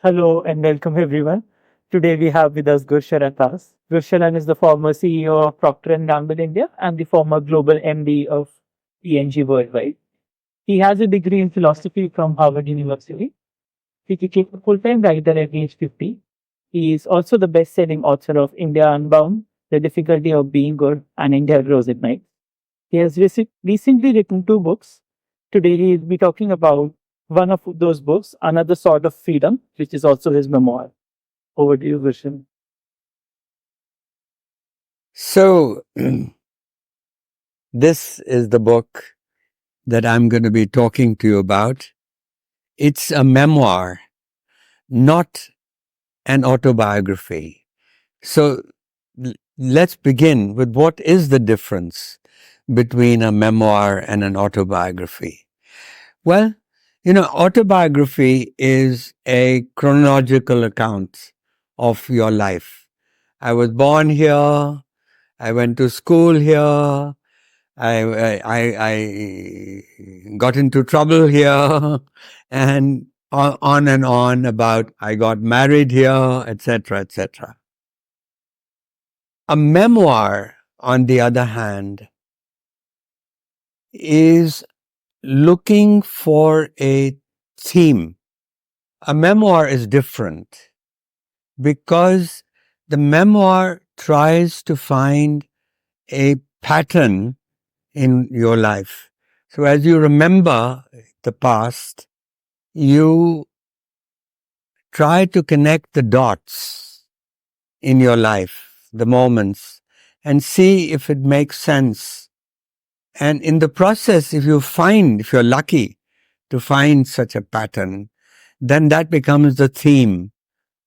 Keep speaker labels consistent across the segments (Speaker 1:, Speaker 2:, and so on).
Speaker 1: Hello and welcome everyone. Today we have with us Gurcharan. Gurcharan is the former CEO of Procter and Gamble India and the former global MD of P&G Worldwide. He has a degree in philosophy from Harvard University. He became a full-time writer at age 50. He is also the best-selling author of India Unbound, The Difficulty of Being Good, and India Grows at Night. He has recently written two books. Today, he will be talking about one of those books, Another Sort of Freedom, which is also his memoir. Over to you, Vishen.
Speaker 2: So, this is the book that I'm going to be talking to you about. It's a memoir, not an autobiography. So, let's begin with what is the difference between a memoir and an autobiography. Well, autobiography is a chronological account of your life. I was born here. I went to school here. I got into trouble here, and on and on about I got married here, etc., etc. A memoir, on the other hand, is looking for a theme. A memoir is different because the memoir tries to find a pattern in your life. So as you remember the past, you try to connect the dots in your life, the moments, and see if it makes sense. And in the process, if you're lucky to find such a pattern, then that becomes the theme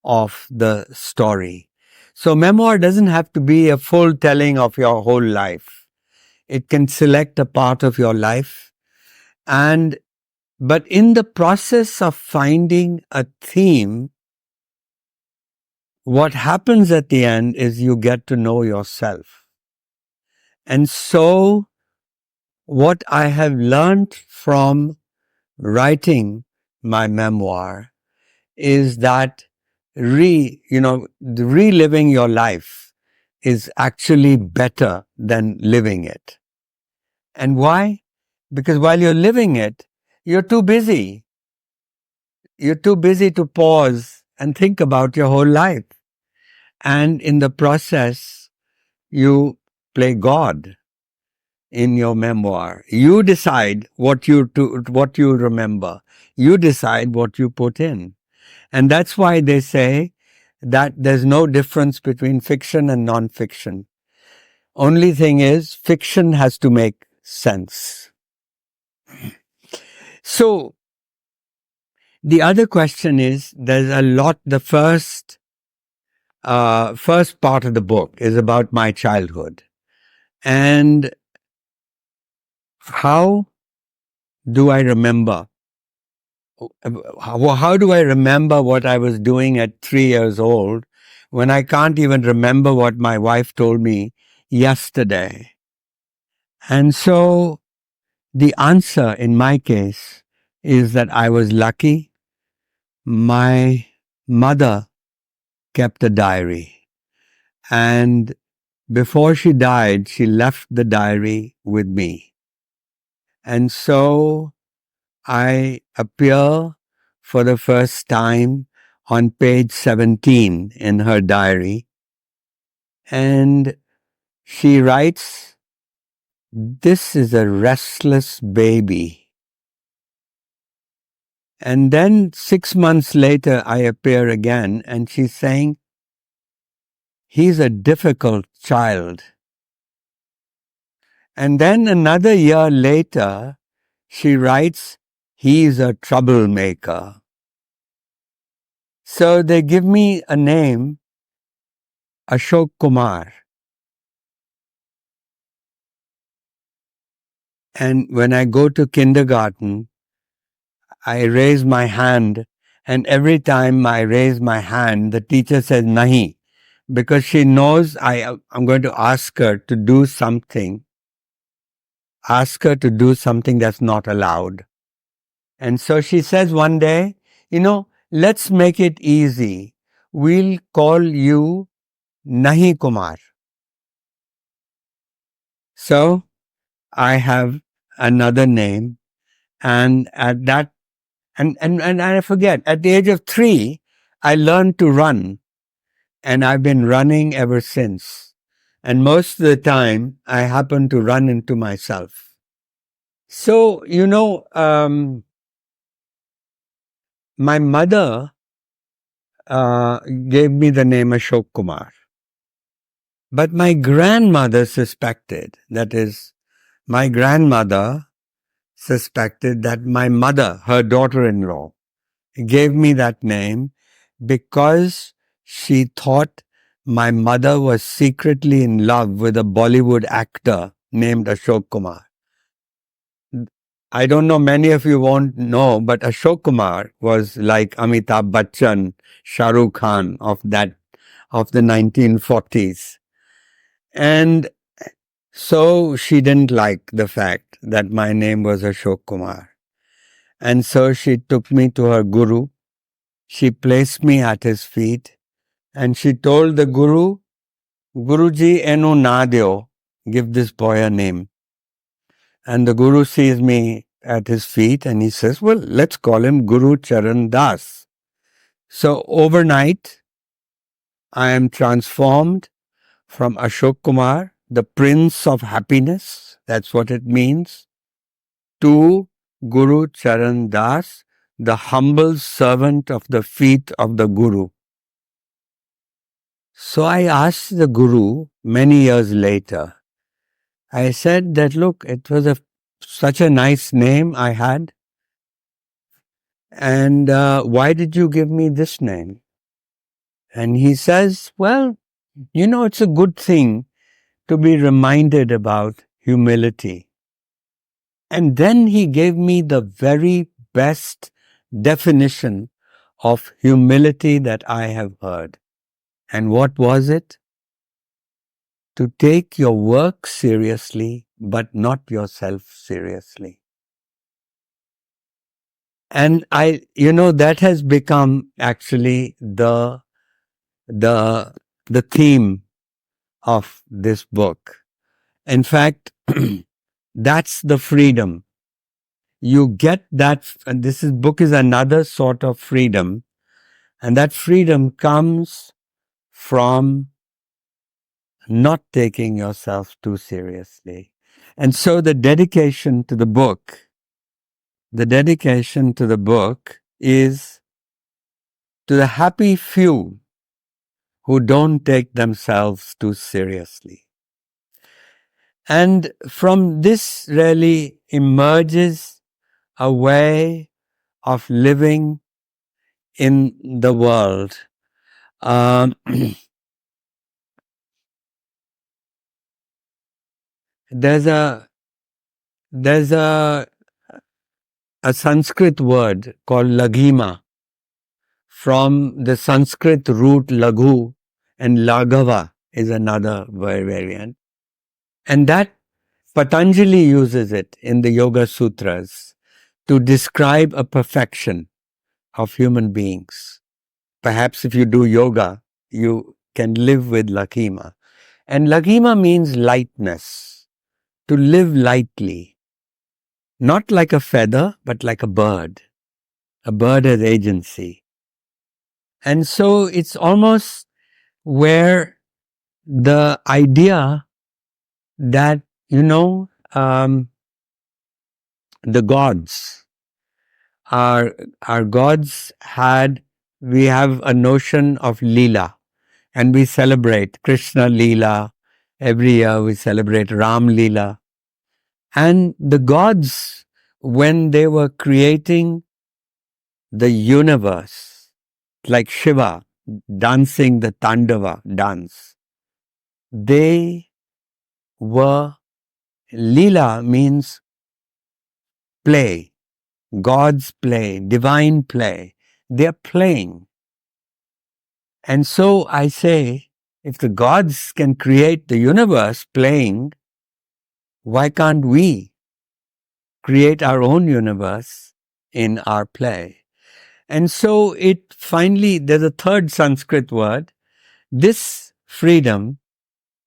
Speaker 2: of the story. So memoir doesn't have to be a full telling of your whole life. It can select a part of your life, but in the process of finding a theme, what happens at the end is you get to know yourself. And so what I have learned from writing my memoir is that reliving your life is actually better than living it. And why? Because while you're living it, you're too busy. You're too busy to pause and think about your whole life. And in the process, you play God in your memoir. You decide what you remember. You decide what you put in. And that's why they say that there's no difference between fiction and non-fiction. Only thing is, fiction has to make sense. So, the other question is, there's a lot, the first part of the book is about my childhood. And how do I remember? How do I remember what I was doing at 3 years old when I can't even remember what my wife told me yesterday? And so the answer in my case is that I was lucky. My mother kept a diary, and before she died, she left the diary with me. And so I appear for the first time on page 17 in her diary. And she writes, "This is a restless baby." And then 6 months later, I appear again, and she's saying, "He's a difficult child." And then another year later, she writes, "He's a troublemaker." So they give me a name, Ashok Kumar. And when I go to kindergarten, I raise my hand, and every time I raise my hand, the teacher says, "Nahi," because she knows I'm going to ask her to do something that's not allowed. And so she says one day, let's make it easy. We'll call you Nahi Kumar. So I have another name, and at that, and I forget, at the age of 3, I learned to run, and I've been running ever since. And most of the time, I happen to run into myself. So, my mother gave me the name Ashok Kumar. But my grandmother suspected, that is, my grandmother suspected that my mother, her daughter-in-law, gave me that name because she thought my mother was secretly in love with a Bollywood actor named Ashok Kumar. I don't know, many of you won't know, but Ashok Kumar was like Amitabh Bachchan, Shah Rukh Khan of the 1940s. And so she didn't like the fact that my name was Ashok Kumar. And so she took me to her guru. She placed me at his feet and she told the guru, Guruji enu na deo, give this boy a name. And the guru sees me at his feet and he says, well, let's call him Gurcharan Das. So overnight, I am transformed from Ashok Kumar, the Prince of Happiness, that's what it means, to Gurcharan Das, the humble servant of the feet of the Guru. So I asked the Guru many years later, I said that, look, it was such a nice name I had, and why did you give me this name? And he says, well, it's a good thing to be reminded about humility. And then he gave me the very best definition of humility that I have heard. And what was it? To take your work seriously, but not yourself seriously. And that has become actually the theme of this book. In fact, that's the freedom. You get that, and book is another sort of freedom, and that freedom comes from not taking yourself too seriously. And so the dedication to the book is to the happy few who don't take themselves too seriously. And from this really emerges a way of living in the world. There's a Sanskrit word called laghima, from the Sanskrit root laghu, and laghava is another variant. And that Patanjali uses it in the Yoga Sutras to describe a perfection of human beings. Perhaps if you do yoga, you can live with laghima. And laghima means lightness, to live lightly. Not like a feather, but like a bird. A bird has agency. And so it's almost where the idea that, the gods, our gods we have a notion of Leela, and we celebrate Krishna Leela. Every year we celebrate Ram Leela. And the gods, when they were creating the universe, like Shiva dancing the Tandava dance, they were, Leela means play, God's play, divine play. They're playing. And so I say, if the gods can create the universe playing, why can't we create our own universe in our play? And so it finally, there's a third Sanskrit word. This freedom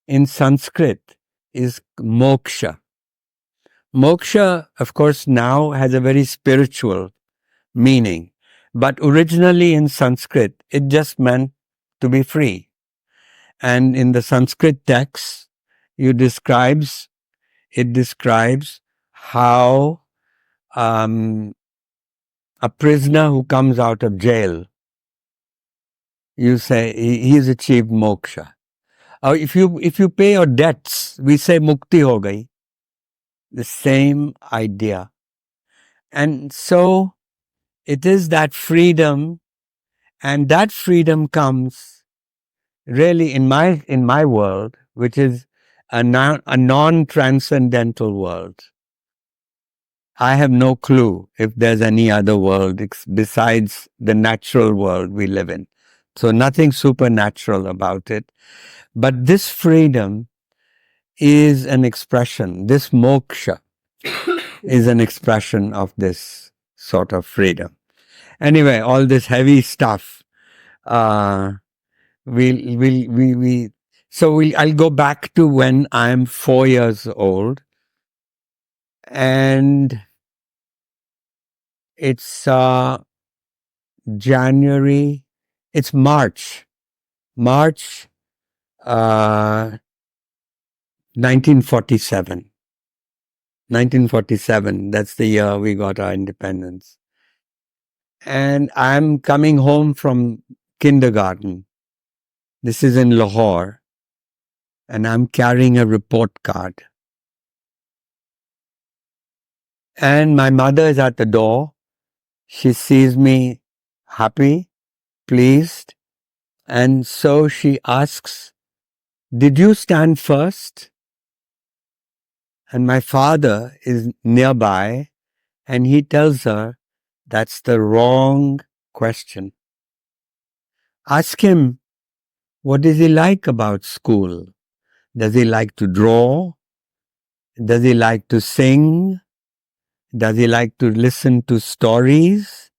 Speaker 2: in Sanskrit is moksha. Moksha, of course, now has a very spiritual meaning, but originally in Sanskrit, it just meant to be free. And in the Sanskrit text, it describes how a prisoner who comes out of jail, you say he's achieved moksha. Or if you pay your debts, we say mukti ho gayi. The same idea. And so it is that freedom, and that freedom comes really in my world, which is a non-transcendental world. I have no clue if there's any other world besides the natural world we live in. So nothing supernatural about it. But this freedom is an expression, this moksha is an expression of this sort of freedom. Anyway, all this heavy stuff, I'll go back to when I'm 4 years old, and it's January, it's March 1947. 1947, that's the year we got our independence. And I'm coming home from kindergarten. This is in Lahore. And I'm carrying a report card. And my mother is at the door. She sees me happy, pleased. And so she asks, "Did you stand first?" And my father is nearby, and he tells her, "That's the wrong question. Ask him, what does he like about school? Does he like to draw? Does he like to sing? Does he like to listen to stories?"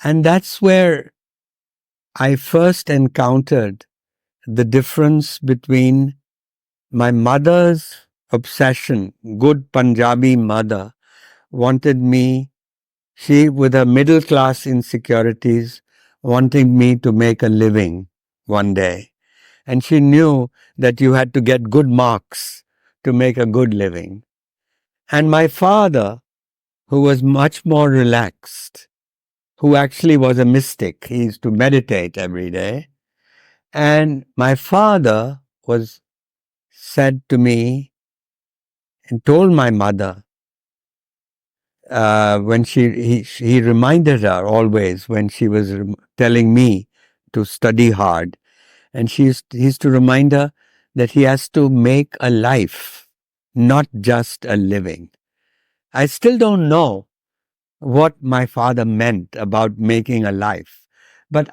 Speaker 2: And that's where I first encountered the difference between my mother's obsession. Good Punjabi mother wanted me, she with her middle class insecurities, wanting me to make a living one day. And she knew that you had to get good marks to make a good living. And my father, who was much more relaxed, who actually was a mystic, he used to meditate every day. And my father said to me and told my mother, when he reminded her always when she was telling me to study hard, and he used to remind her that he has to make a life, not just a living. I still don't know what my father meant about making a life, but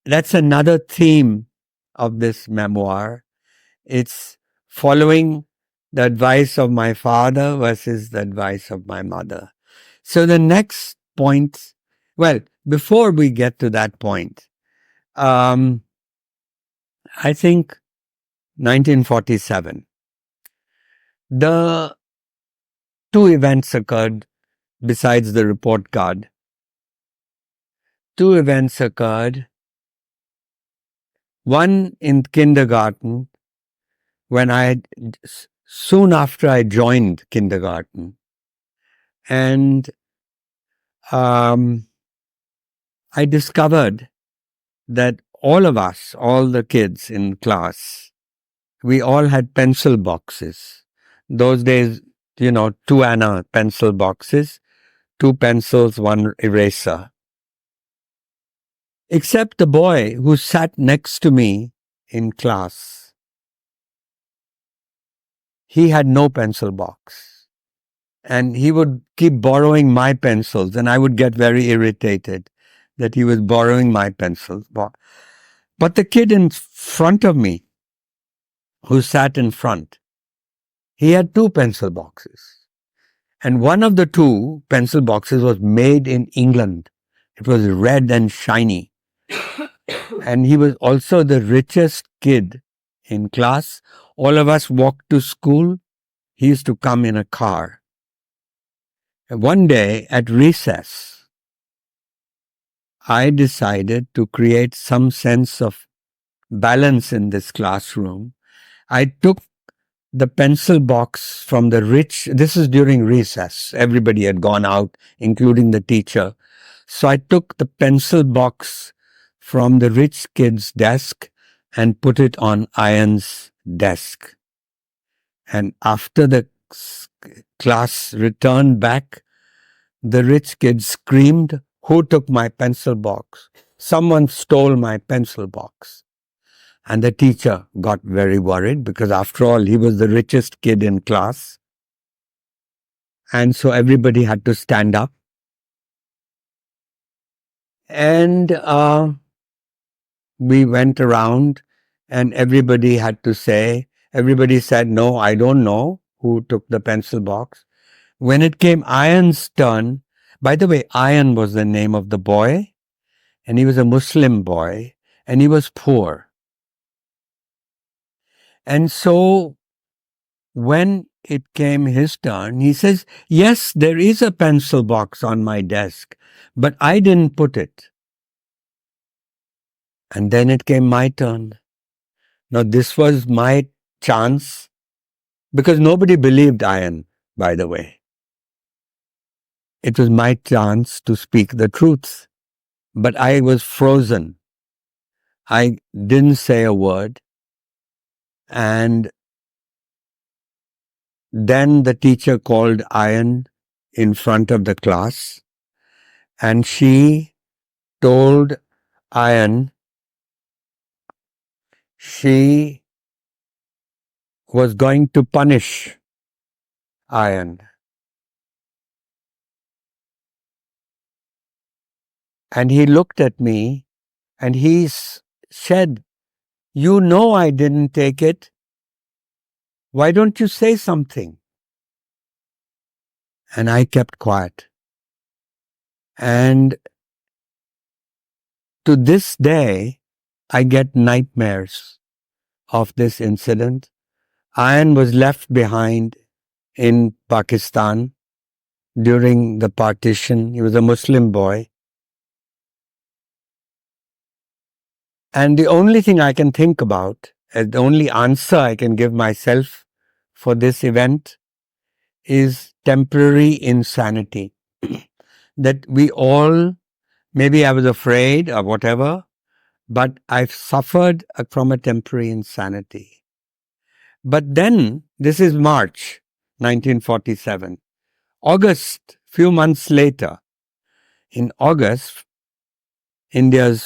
Speaker 2: that's another theme of this memoir. It's following the advice of my father versus the advice of my mother. So the next point, well, before we get to that point, I think 1947, the two events occurred besides the report card. Two events occurred. One in kindergarten, soon after I joined kindergarten, and I discovered that all of us, all the kids in class, we all had pencil boxes. Those days, 2 anna pencil boxes, 2 pencils, 1 eraser. Except the boy who sat next to me in class. He had no pencil box. And he would keep borrowing my pencils, and I would get very irritated that he was borrowing my pencils. But the kid in front of me, who sat in front, he had 2 pencil boxes. And one of the two pencil boxes was made in England. It was red and shiny. And he was also the richest kid in class. All of us walked to school. He used to come in a car. And one day at recess, I decided to create some sense of balance in this classroom. I took the pencil box from the rich, this is during recess, everybody had gone out, including the teacher. So I took the pencil box from the rich kid's desk and put it on Ian's desk. And after the class returned back, the rich kid screamed, "Who took my pencil box? Someone stole my pencil box." And the teacher got very worried because after all, he was the richest kid in class. And so everybody had to stand up. And we went around and everybody said, "No, I don't know who took the pencil box." When it came Ian's turn, by the way, Ian was the name of the boy, and he was a Muslim boy, and he was poor. And so when it came his turn, he says, "Yes, there is a pencil box on my desk, but I didn't put it." And then it came my turn. Now this was my chance, because nobody believed Ian, by the way. It was my chance to speak the truth, but I was frozen. I didn't say a word. And then the teacher called Ian in front of the class, and she told Ian she was going to punish Ian. And he looked at me and he said, "You know I didn't take it. Why don't you say something?" And I kept quiet. And to this day, I get nightmares of this incident. Ian was left behind in Pakistan during the partition. He was a Muslim boy. And the only thing I can think about, the only answer I can give myself for this event is temporary insanity. That we all, maybe I was afraid or whatever, but I've suffered from a temporary insanity. But then, this is March 1947. August, few months later, in August, India's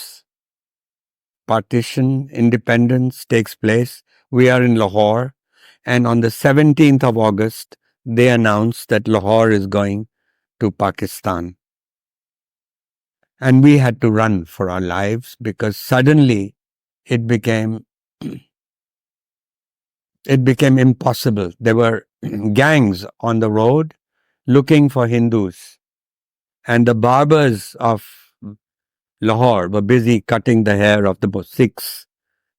Speaker 2: partition, independence takes place. We are in Lahore. And on the 17th of August, they announced that Lahore is going to Pakistan. And we had to run for our lives because suddenly it became impossible. There were gangs on the road looking for Hindus. And the barbers of Lahore were busy cutting the hair of the Sikhs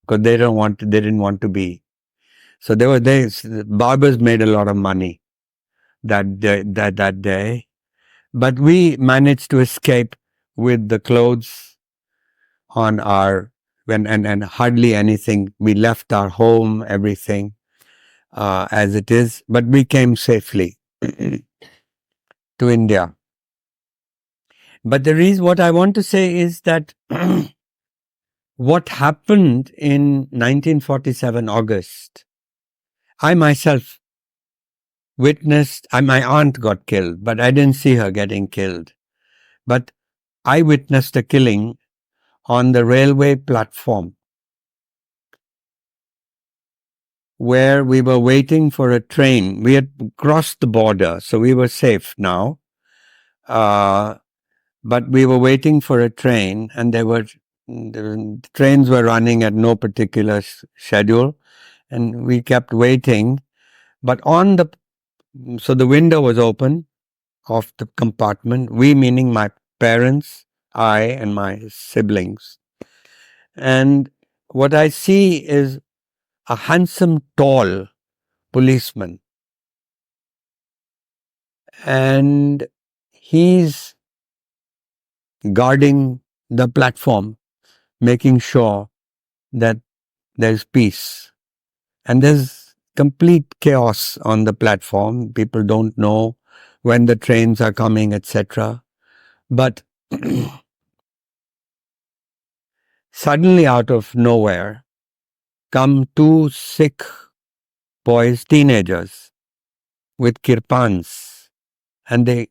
Speaker 2: because they didn't want to be. So barbers made a lot of money that day. But we managed to escape with the clothes on and hardly anything. We left our home, everything as it is, but we came safely to India. But what I want to say is that what happened in 1947 August, I myself witnessed. My aunt got killed, but I didn't see her getting killed. But I witnessed a killing on the railway platform where we were waiting for a train. We had crossed the border, so we were safe now. But we were waiting for a train, and the trains were running at no particular schedule, and we kept waiting. But so the window was open, of the compartment. We meaning my parents, I, and my siblings. And what I see is a handsome, tall policeman. And he's guarding the platform, making sure that there's peace. And there's complete chaos on the platform. People don't know when the trains are coming, etc. But suddenly, out of nowhere, come two Sikh boys, teenagers, with kirpans, and they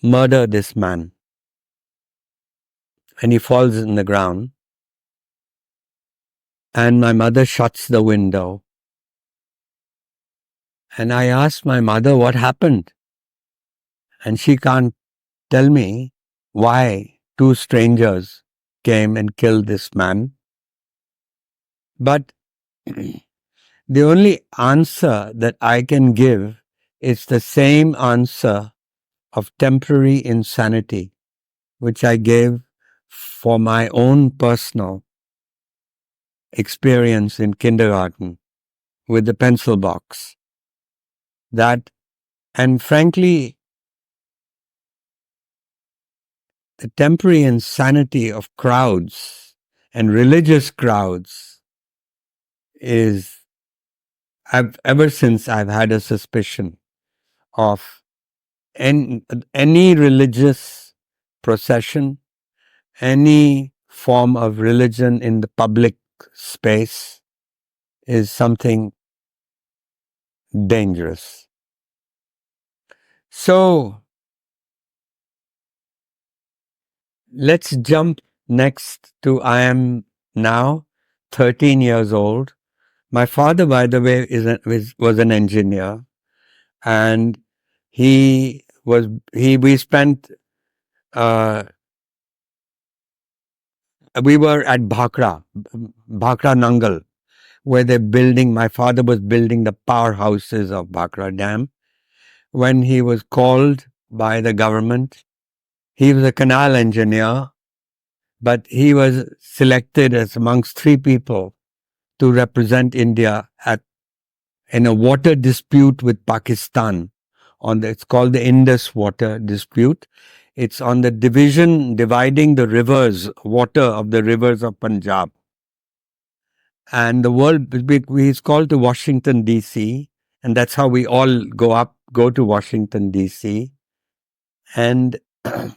Speaker 2: murder this man. And he falls in the ground. And my mother shuts the window. And I asked my mother what happened. And she can't tell me why two strangers came and killed this man. But the only answer that I can give is the same answer of temporary insanity, which I gave for my own personal experience in kindergarten with the pencil box. That, and frankly, the temporary insanity of crowds and religious crowds is, ever since I've had a suspicion of any religious procession, any form of religion in the public space is something dangerous. So let's jump next to I am now 13 years old. My father, by the way, was an engineer, and we spent we were at Bhakra Nangal, where my father was building the powerhouses of Bhakra Dam. When he was called by the government, he was a canal engineer, but he was selected as amongst 3 people to represent India in a water dispute with Pakistan. It's called the Indus water dispute. It's on the dividing the rivers, water of the rivers of Punjab. And he's called to Washington, D.C., and that's how we all go to Washington, D.C. And the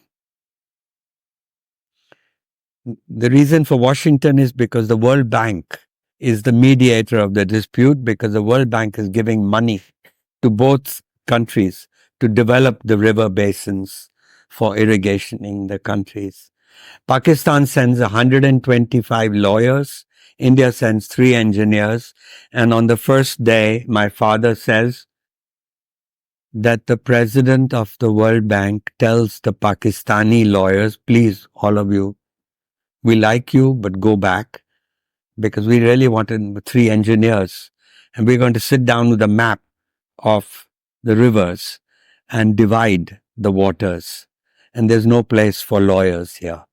Speaker 2: reason for Washington is because the World Bank is the mediator of the dispute, because the World Bank is giving money to both countries to develop the river basins for irrigation in the countries. Pakistan sends 125 lawyers. India sends 3 engineers. And on the first day, my father says that the president of the World Bank tells the Pakistani lawyers, please, all of you, we like you, but go back, because we really wanted 3 engineers. And we're going to sit down with a map of the rivers and divide the waters. And there's no place for lawyers here.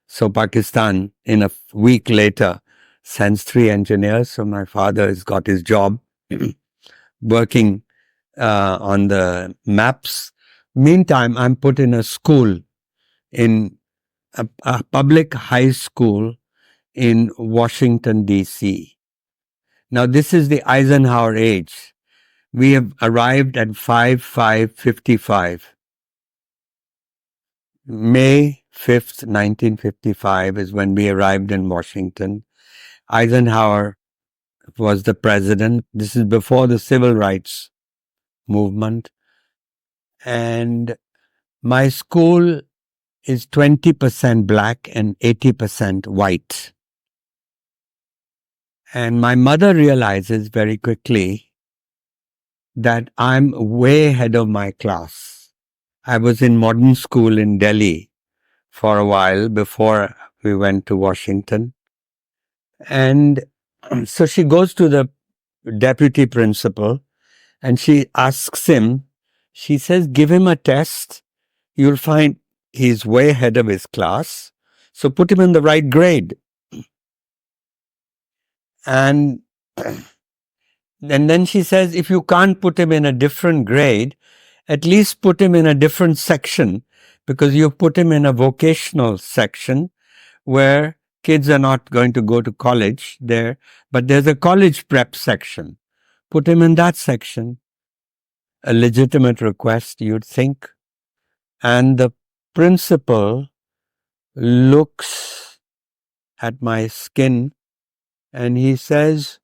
Speaker 2: So Pakistan, in a week later, sends 3 engineers. So my father has got his job working on the maps. Meantime, I'm put in a school, in a public high school in Washington, D.C. Now, this is the Eisenhower age. We have arrived at 5/5/55. May 5th, 1955 is when we arrived in Washington. Eisenhower was the president. This is before the civil rights movement. And my school is 20% black and 80% white. And my mother realizes very quickly that I'm way ahead of my class. I was in modern school in Delhi for a while before we went to Washington. And so she goes to the deputy principal and she asks him She says, give him a test. You'll find he's way ahead of his class. So put him in the right grade. And then she says, if you can't put him in a different grade, at least put him in a different section, because you put him in a vocational section where kids are not going to go to college there, but there's a college prep section. Put him in that section. A legitimate request, you'd think. And the principal looks at my skin and he says,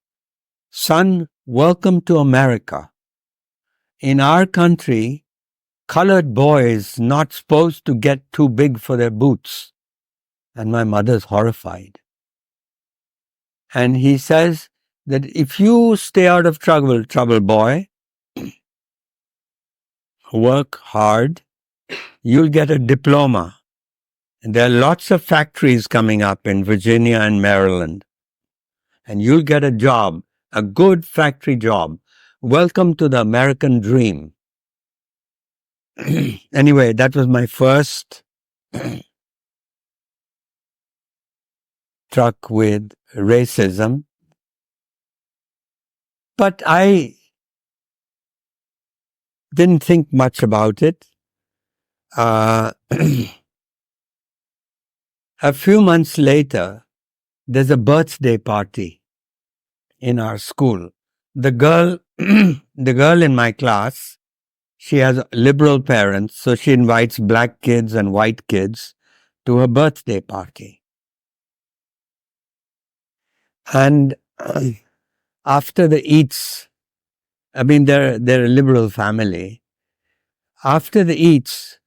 Speaker 2: son, welcome to America. In our country, colored boys not supposed to get too big for their boots. And my mother's horrified. And he says that if you stay out of trouble, boy, work hard, you'll get a diploma. And there are lots of factories coming up in Virginia and Maryland. And you'll get a job, a good factory job. Welcome to the American dream. Anyway, that was my first truck with racism. But I didn't think much about it. A few months later, there's a birthday party in our school. The girl in my class, she has liberal parents, so she invites black kids and white kids to her birthday party. And after the eats, I mean, they're a liberal family. After the eats,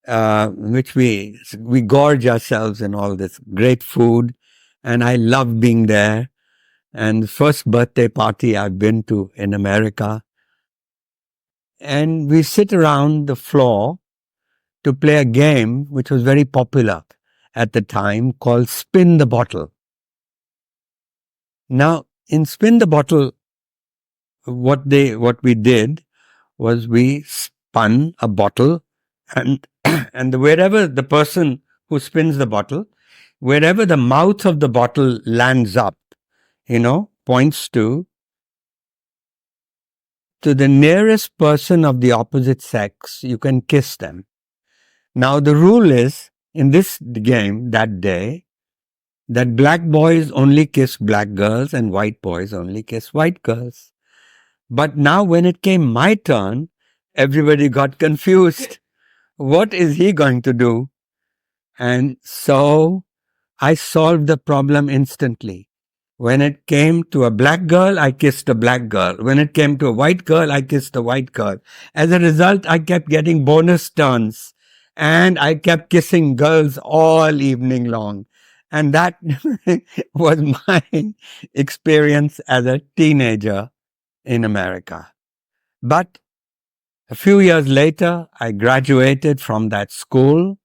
Speaker 2: which we gorge ourselves in all this great food, and I love being there. And the first birthday party I've been to in America. And we sit around the floor to play a game which was very popular at the time called Spin the Bottle. Now, in Spin the Bottle, what we did was we spun a bottle, and wherever the person who spins the bottle, wherever the mouth of the bottle lands up, points to the nearest person of the opposite sex, you can kiss them. Now, the rule is, in this game that day, that black boys only kiss black girls and white boys only kiss white girls. But now when it came my turn, everybody got confused. What is he going to do? And so I solved the problem instantly. When it came to a black girl, I kissed a black girl. When it came to a white girl, I kissed a white girl. As a result, I kept getting bonus turns. And I kept kissing girls all evening long. And that was my experience as a teenager in America. But a few years later, I graduated from that school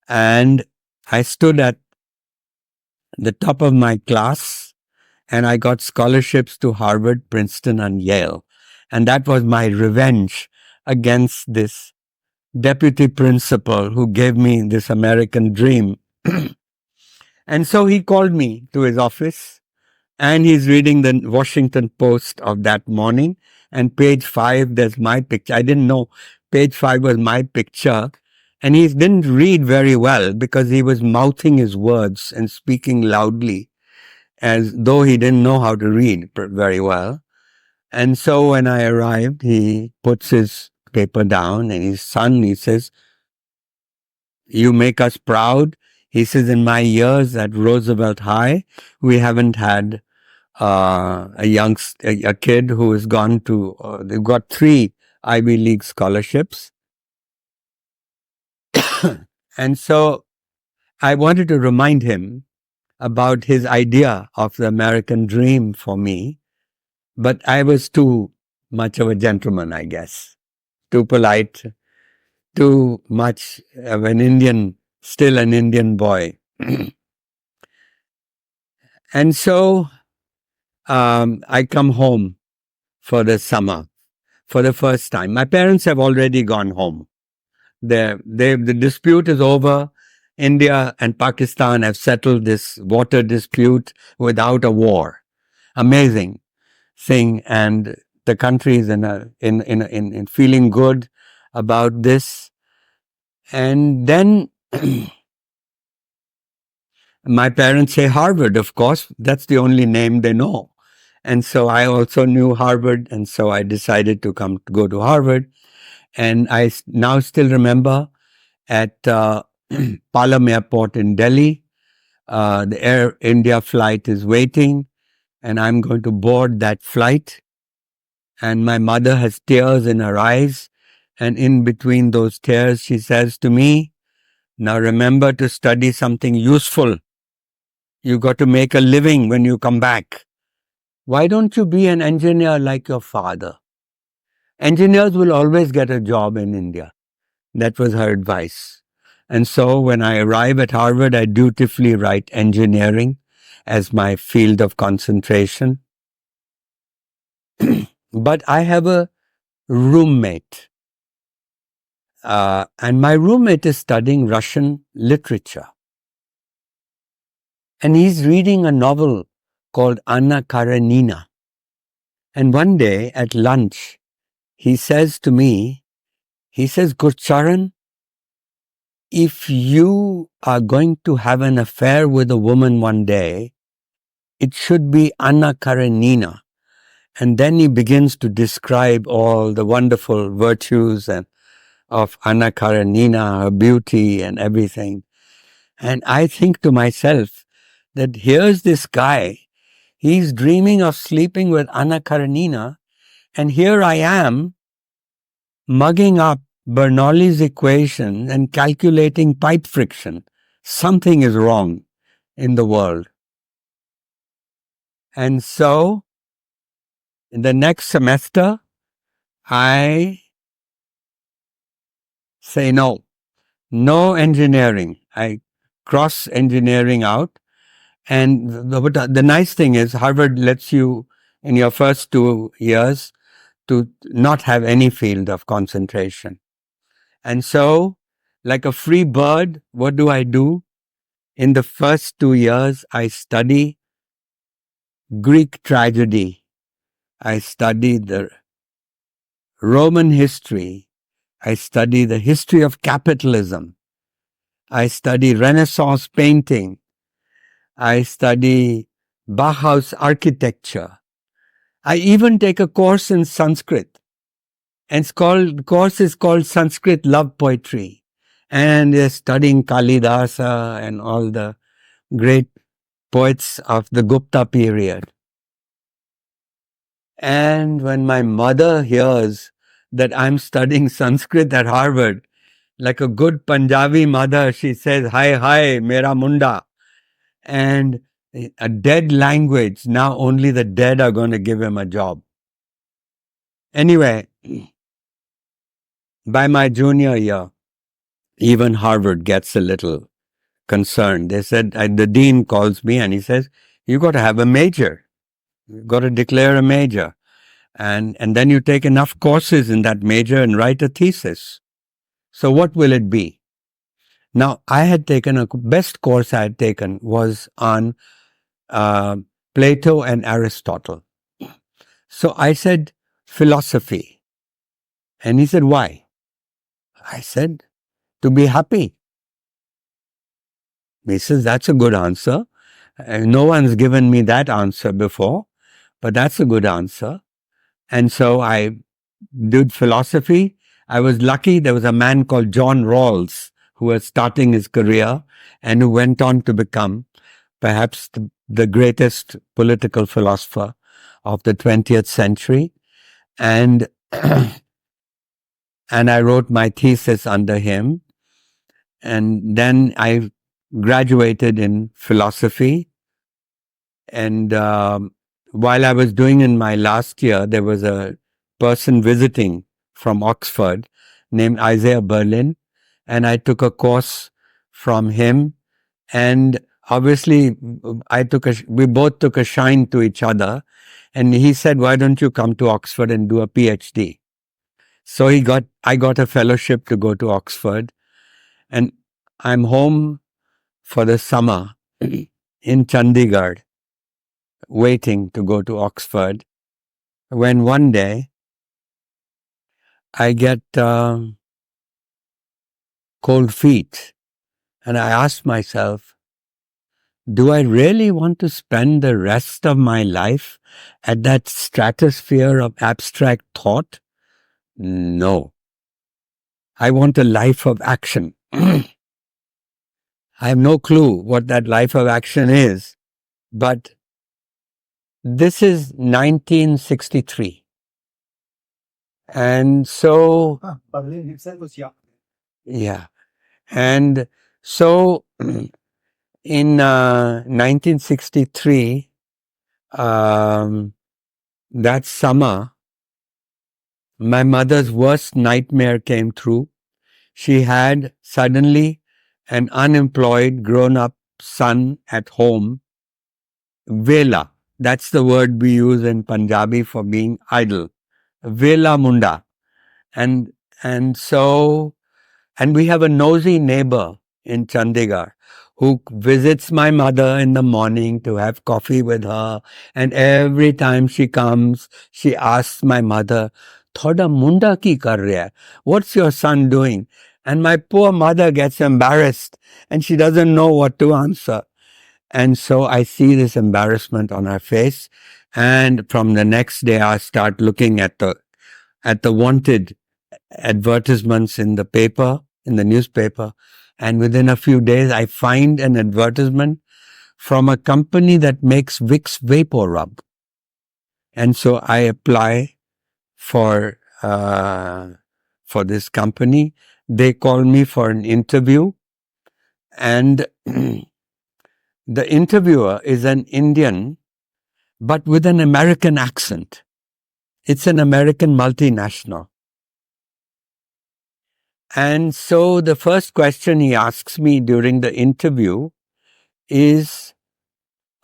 Speaker 2: and I stood at the top of my class and I got scholarships to Harvard, Princeton, and Yale. And that was my revenge against this deputy principal who gave me this American dream. And so he called me to his office and he's reading the Washington Post of that morning. And page 5, there's my picture. I didn't know page 5 was my picture. And he didn't read very well because he was mouthing his words and speaking loudly as though he didn't know how to read very well. And so when I arrived, he puts his paper down and his son, he says, you make us proud. He says, in my years at Roosevelt High, we haven't had a kid who has gone to, they've got 3 Ivy League scholarships. And so I wanted to remind him about his idea of the American dream for me, but I was too much of a gentleman, I guess, too polite, too much of an Indian, still an Indian boy. And so I come home for the summer for the first time. My parents have already gone home. The dispute is over. India and Pakistan have settled this water dispute without a war. Amazing thing, and the country is in feeling good about this. And then my parents say Harvard, of course. That's the only name they know. And so I also knew Harvard, and so I decided to go to Harvard. And I now still remember at Palam Airport in Delhi, the Air India flight is waiting, and I'm going to board that flight. And my mother has tears in her eyes, and in between those tears, she says to me, "Now remember to study something useful. You got to make a living when you come back. Why don't you be an engineer like your father? Engineers will always get a job in India." That was her advice. And so when I arrive at Harvard, I dutifully write engineering as my field of concentration. But I have a roommate. And my roommate is studying Russian literature. And he's reading a novel called Anna Karenina. And one day at lunch, he says to me, Gurcharan, if you are going to have an affair with a woman one day, it should be Anna Karenina. And then he begins to describe all the wonderful virtues of Anna Karenina, her beauty and everything. And I think to myself that here's this guy, he's dreaming of sleeping with Anna Karenina, and here I am mugging up Bernoulli's equation and calculating pipe friction. Something is wrong in the world. And so, in the next semester, I say no engineering. I cross engineering out. And the nice thing is Harvard lets you, in your first 2 years, to not have any field of concentration. And so, like a free bird, what do? In the first 2 years, I study Greek tragedy. I study the Roman history. I study the history of capitalism. I study Renaissance painting. I study Bauhaus architecture. I even take a course in Sanskrit. And the course is called Sanskrit Love Poetry. And they're studying Kalidasa and all the great poets of the Gupta period. And when my mother hears that I'm studying Sanskrit at Harvard, like a good Punjabi mother, she says, hi, mera munda. And a dead language, now only the dead are going to give him a job. Anyway, by my junior year, even Harvard gets a little concerned. They said, the dean calls me and he says, you got to have a major. You've got to declare a major. And then you take enough courses in that major and write a thesis. So what will it be? Now, I had taken best course I had taken was on Plato and Aristotle. So I said, philosophy. And he said, why? I said, to be happy. He says, that's a good answer. No one's given me that answer before, but that's a good answer. And so I did philosophy. I was lucky. There was a man called John Rawls who was starting his career and who went on to become perhaps the greatest political philosopher of the 20th century. And and I wrote my thesis under him. And then I graduated in philosophy. And while I was doing in my last year, there was a person visiting from Oxford named Isaiah Berlin. And I took a course from him. And obviously, we both took a shine to each other. And he said, why don't you come to Oxford and do a PhD? So I got a fellowship to go to Oxford, and I'm home for the summer in Chandigarh, waiting to go to Oxford, when one day I get cold feet, and I ask myself, do I really want to spend the rest of my life at that stratosphere of abstract thought? No. I want a life of action. I have no clue what that life of action is, but this is 1963. And so, yeah. And so in 1963, that summer, my mother's worst nightmare came true. She had suddenly an unemployed grown-up son at home, Vela. That's the word we use in Punjabi for being idle. Vela Munda. And so, and we have a nosy neighbor in Chandigarh who visits my mother in the morning to have coffee with her. And every time she comes, she asks my mother, Thoda munda ki kar raha hai? What's your son doing? And my poor mother gets embarrassed and she doesn't know what to answer. And so I see this embarrassment on her face. And from the next day, I start looking at the wanted advertisements in the paper, in the newspaper. And within a few days, I find an advertisement from a company that makes Vicks vapor rub. And so I apply for this company. They call me for an interview, and the interviewer is an Indian, but with an American accent. It's an American multinational. And so the first question he asks me during the interview is,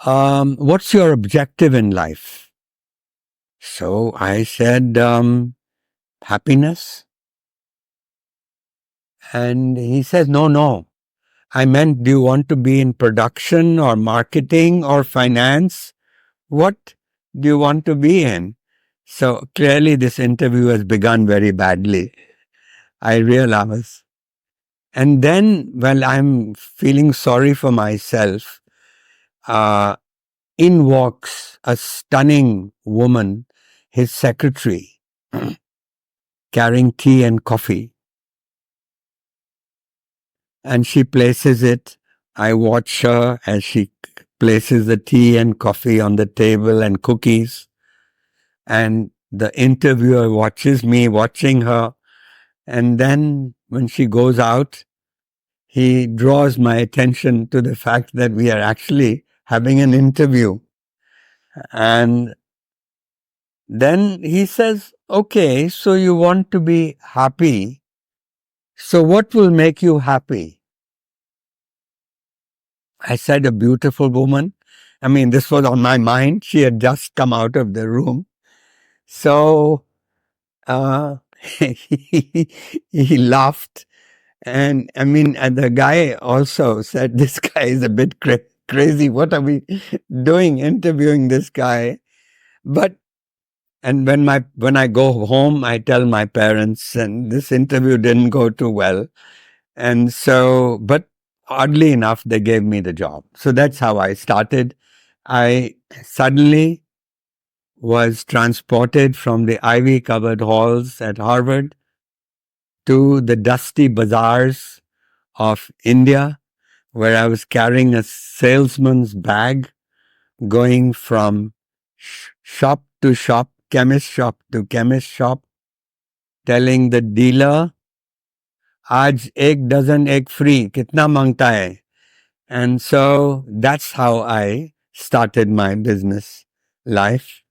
Speaker 2: what's your objective in life? So I said, happiness. And he says, no. I meant, do you want to be in production or marketing or finance? What do you want to be in? So clearly this interview has begun very badly, I realize. And then, well, I'm feeling sorry for myself. In walks a stunning woman, his secretary, carrying tea and coffee. And she places it. I watch her as she places the tea and coffee on the table and cookies. And the interviewer watches me watching her. And then when she goes out, he draws my attention to the fact that we are actually having an interview. And then he says, okay, so you want to be happy. So what will make you happy? I said, a beautiful woman. I mean, this was on my mind. She had just come out of the room. So he laughed. And I mean, and the guy also said, this guy is a bit crazy. What are we doing interviewing this guy? But, and when I go home, I tell my parents, and this interview didn't go too well. And so, but oddly enough, they gave me the job. So that's how I started. I suddenly was transported from the ivy-covered halls at Harvard to the dusty bazaars of India, where I was carrying a salesman's bag, going from shop to shop, chemist shop to chemist shop, telling the dealer, "Aaj ek dozen egg free, kitna mangta hai?" And so that's how I started my business life.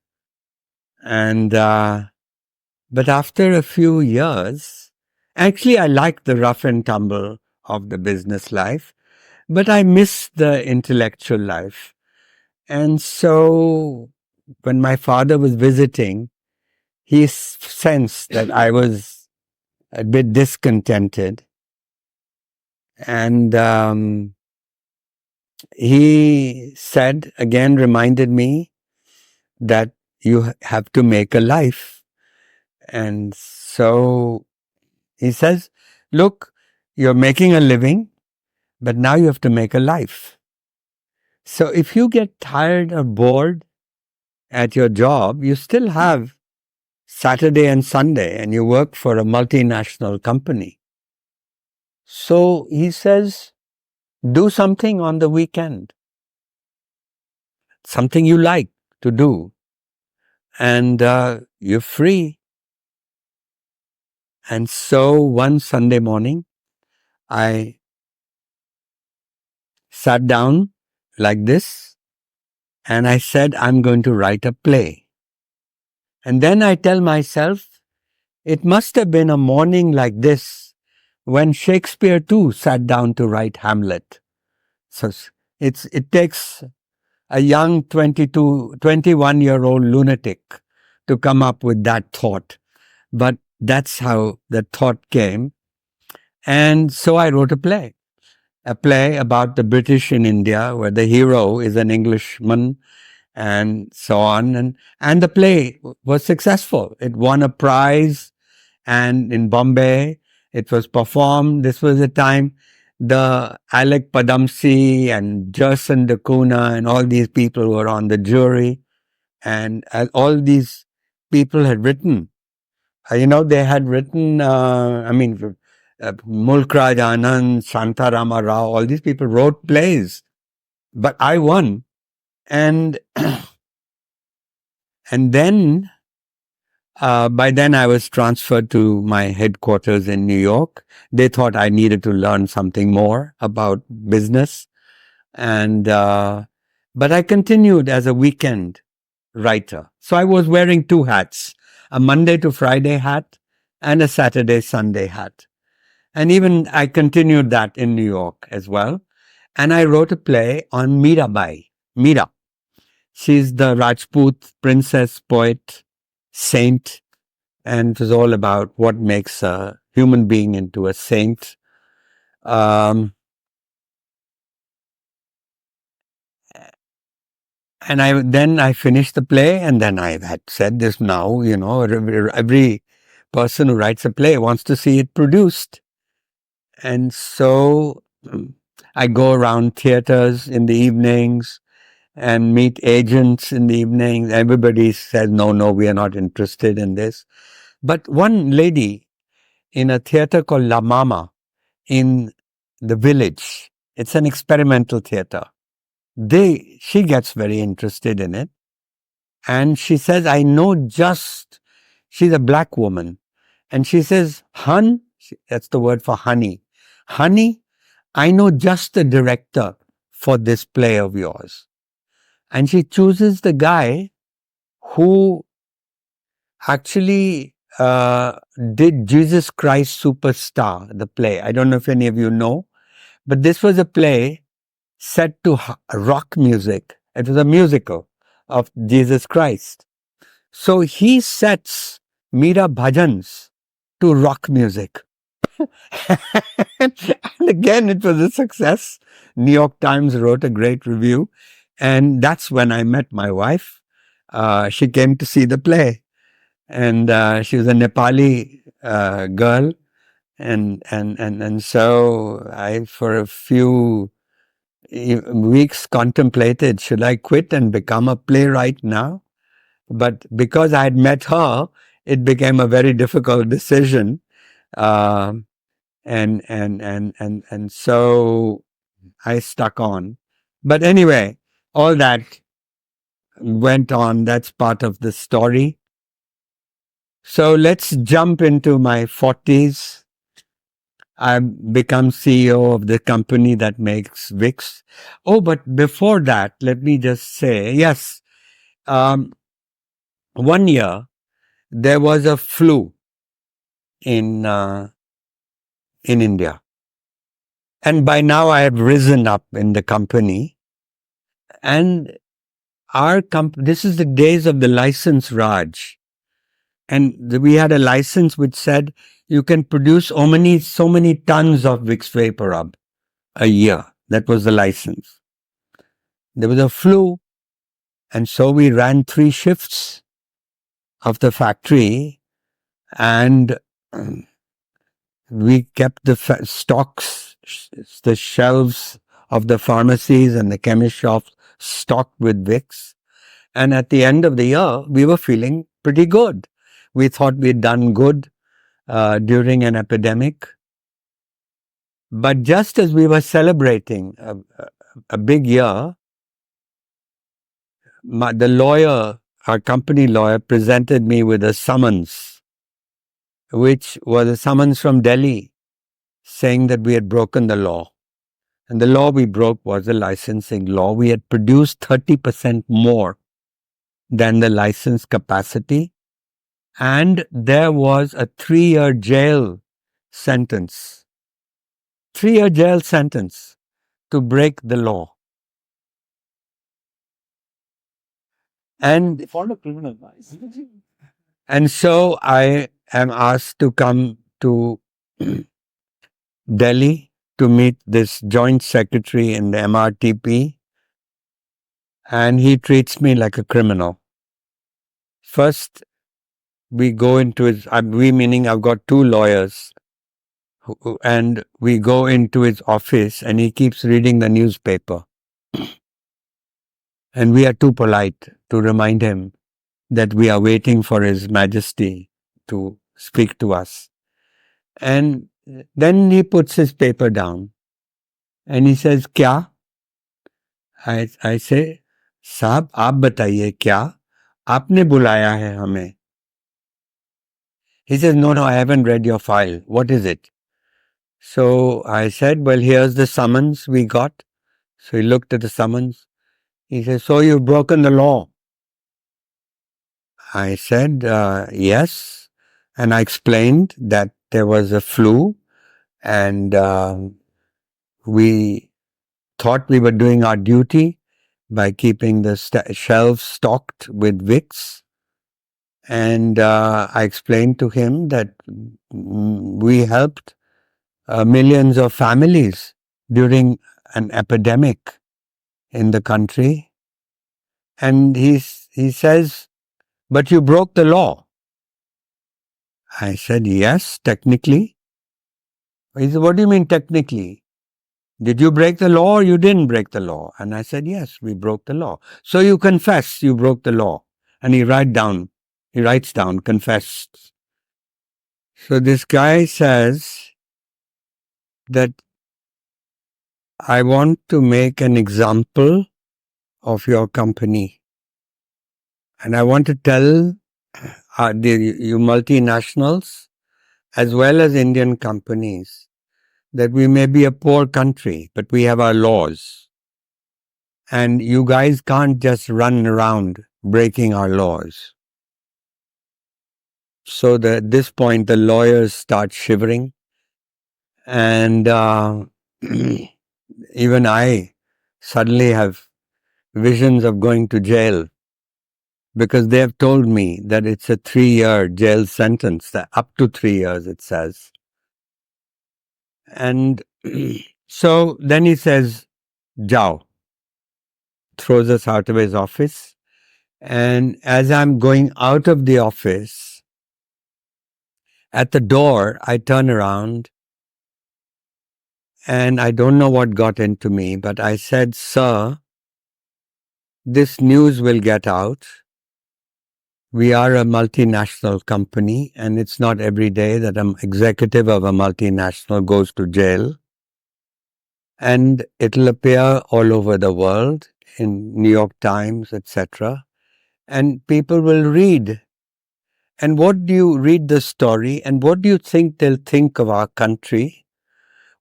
Speaker 2: And but after a few years, actually I liked the rough and tumble of the business life, but I missed the intellectual life. And so when my father was visiting, he sensed that I was a bit discontented. And he said, again, reminded me that you have to make a life. And so he says, look, you're making a living, but now you have to make a life. So if you get tired or bored at your job, you still have Saturday and Sunday, and you work for a multinational company. So he says, do something on the weekend, something you like to do, and you're free. And so one Sunday morning, I sat down like this, and I said, I'm going to write a play. And then I tell myself, it must have been a morning like this when Shakespeare too sat down to write Hamlet. So it takes a young 21-year-old lunatic to come up with that thought. But that's how the thought came. And so I wrote a play about the British in India, where the hero is an Englishman and so on. And the play was successful. It won a prize, and in Bombay, it was performed. This was the time the Alec Padamsee and Gerson de Cunha and all these people were on the jury. And all these people had written. They had written, Mulk Raj Anand, Shantarama Rao, all these people wrote plays. But I won. And then, by then I was transferred to my headquarters in New York. They thought I needed to learn something more about business. And, but I continued as a weekend writer. So I was wearing two hats, a Monday to Friday hat and a Saturday, Sunday hat. And even I continued that in New York as well. And I wrote a play on Mirabai, Mira. She's the Rajput princess, poet, saint, and it was all about what makes a human being into a saint. And then I finished the play, and then I had said this now, every person who writes a play wants to see it produced. And so I go around theaters in the evenings and meet agents in the evenings. Everybody says, no, we are not interested in this. But one lady in a theater called La Mama in the village, it's an experimental theater. She gets very interested in it. And she says, I know she's a black woman. And she says, that's the word for honey. Honey, I know just the director for this play of yours. And she chooses the guy who actually did Jesus Christ Superstar, the play. I don't know if any of you know, but this was a play set to rock music. It was a musical of Jesus Christ. So he sets Meera bhajans to rock music. And again, it was a success. New York Times wrote a great review. And that's when I met my wife. She came to see the play. And she was a Nepali girl. And so I, for a few weeks, contemplated, should I quit and become a playwright now? But because I had met her, it became a very difficult decision. And so I stuck on. But anyway, all that went on. That's part of the story. So let's jump into my 40s. I've become CEO of the company that makes Vicks. Oh, but before that, let me just say, yes, 1 year there was a flu in India. And by now I have risen up in the company. And this is the days of the license Raj. And we had a license which said you can produce so many tons of Vicks Vapor Rub a year. That was the license. There was a flu, and so we ran 3 shifts of the factory, and we kept the stocks, the shelves of the pharmacies and the chemist shops stocked with Vicks. And at the end of the year, we were feeling pretty good. We thought we'd done good during an epidemic. But just as we were celebrating a big year, the lawyer, our company lawyer, presented me with a summons, which was a summons from Delhi saying that we had broken the law. And the law we broke was the licensing law. We had produced 30% more than the license capacity. And there was a 3-year jail sentence. 3-year jail sentence to break the law. And
Speaker 1: They found a criminal.
Speaker 2: And so I am asked to come to Delhi to meet this joint secretary in the MRTP, and he treats me like a criminal. First, we go into his, we meaning I've got 2 lawyers, and we go into his office and he keeps reading the newspaper. And we are too polite to remind him that we are waiting for His Majesty to speak to us. And then he puts his paper down and he says, Kya? I say, Saab, aap bataiye kya? Aapne bulaya hai hame. He says, no, I haven't read your file. What is it? So I said, well, here's the summons we got. So he looked at the summons. He says, so you've broken the law. I said, yes. And I explained that there was a flu and we thought we were doing our duty by keeping the shelves stocked with Vicks. And I explained to him that we helped millions of families during an epidemic in the country. And he says, but you broke the law. I said, yes, technically. He said, what do you mean technically? Did you break the law or you didn't break the law? And I said, yes, we broke the law. So you confess you broke the law. And he writes down, confessed. So this guy says that I want to make an example of your company. And I want to tell you multinationals as well as Indian companies that we may be a poor country, but we have our laws. And you guys can't just run around breaking our laws. So at this point, the lawyers start shivering. And even I suddenly have visions of going to jail because they have told me that it's a 3-year jail sentence, up to 3 years, it says. And so then he says, Jao, throws us out of his office. And as I'm going out of the office, at the door, I turn around and I don't know what got into me, but I said, sir, this news will get out. We are a multinational company, and it's not every day that an executive of a multinational goes to jail. And it'll appear all over the world in New York Times, etc. And people will read. And what do you read the story? And what do you think they'll think of our country?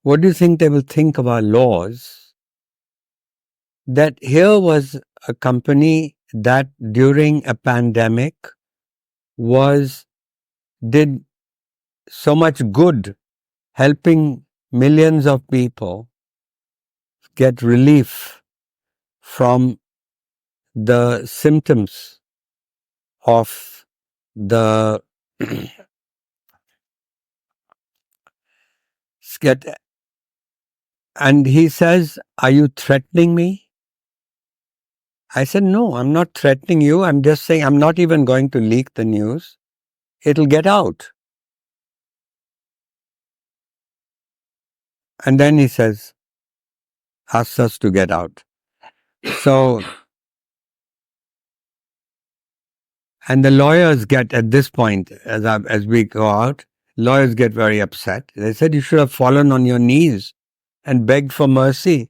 Speaker 2: What do you think they will think of our laws? That here was a company that during a pandemic did so much good, helping millions of people get relief from the symptoms of the And he says, "Are you threatening me?" I said, "No, I'm not threatening you. I'm just saying I'm not even going to leak the news. It'll get out." And then he says, asks us to get out. So, and the lawyers get, at this point, as we go out, lawyers get very upset. They said, "You should have fallen on your knees and begged for mercy.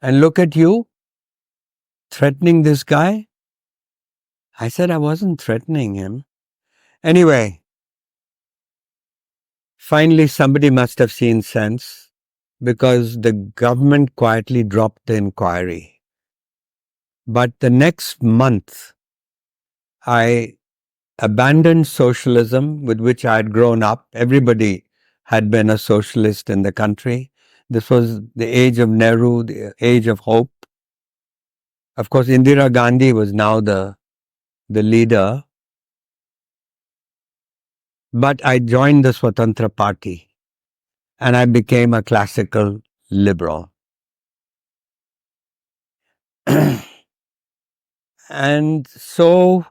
Speaker 2: And look at you, threatening this guy." I said, "I wasn't threatening him." Anyway, finally somebody must have seen sense, because the government quietly dropped the inquiry. But the next month, I abandoned socialism, with which I had grown up. Everybody had been a socialist in the country. This was the age of Nehru, the age of hope. Of course, Indira Gandhi was now the leader. But I joined the Swatantra Party and I became a classical liberal. And so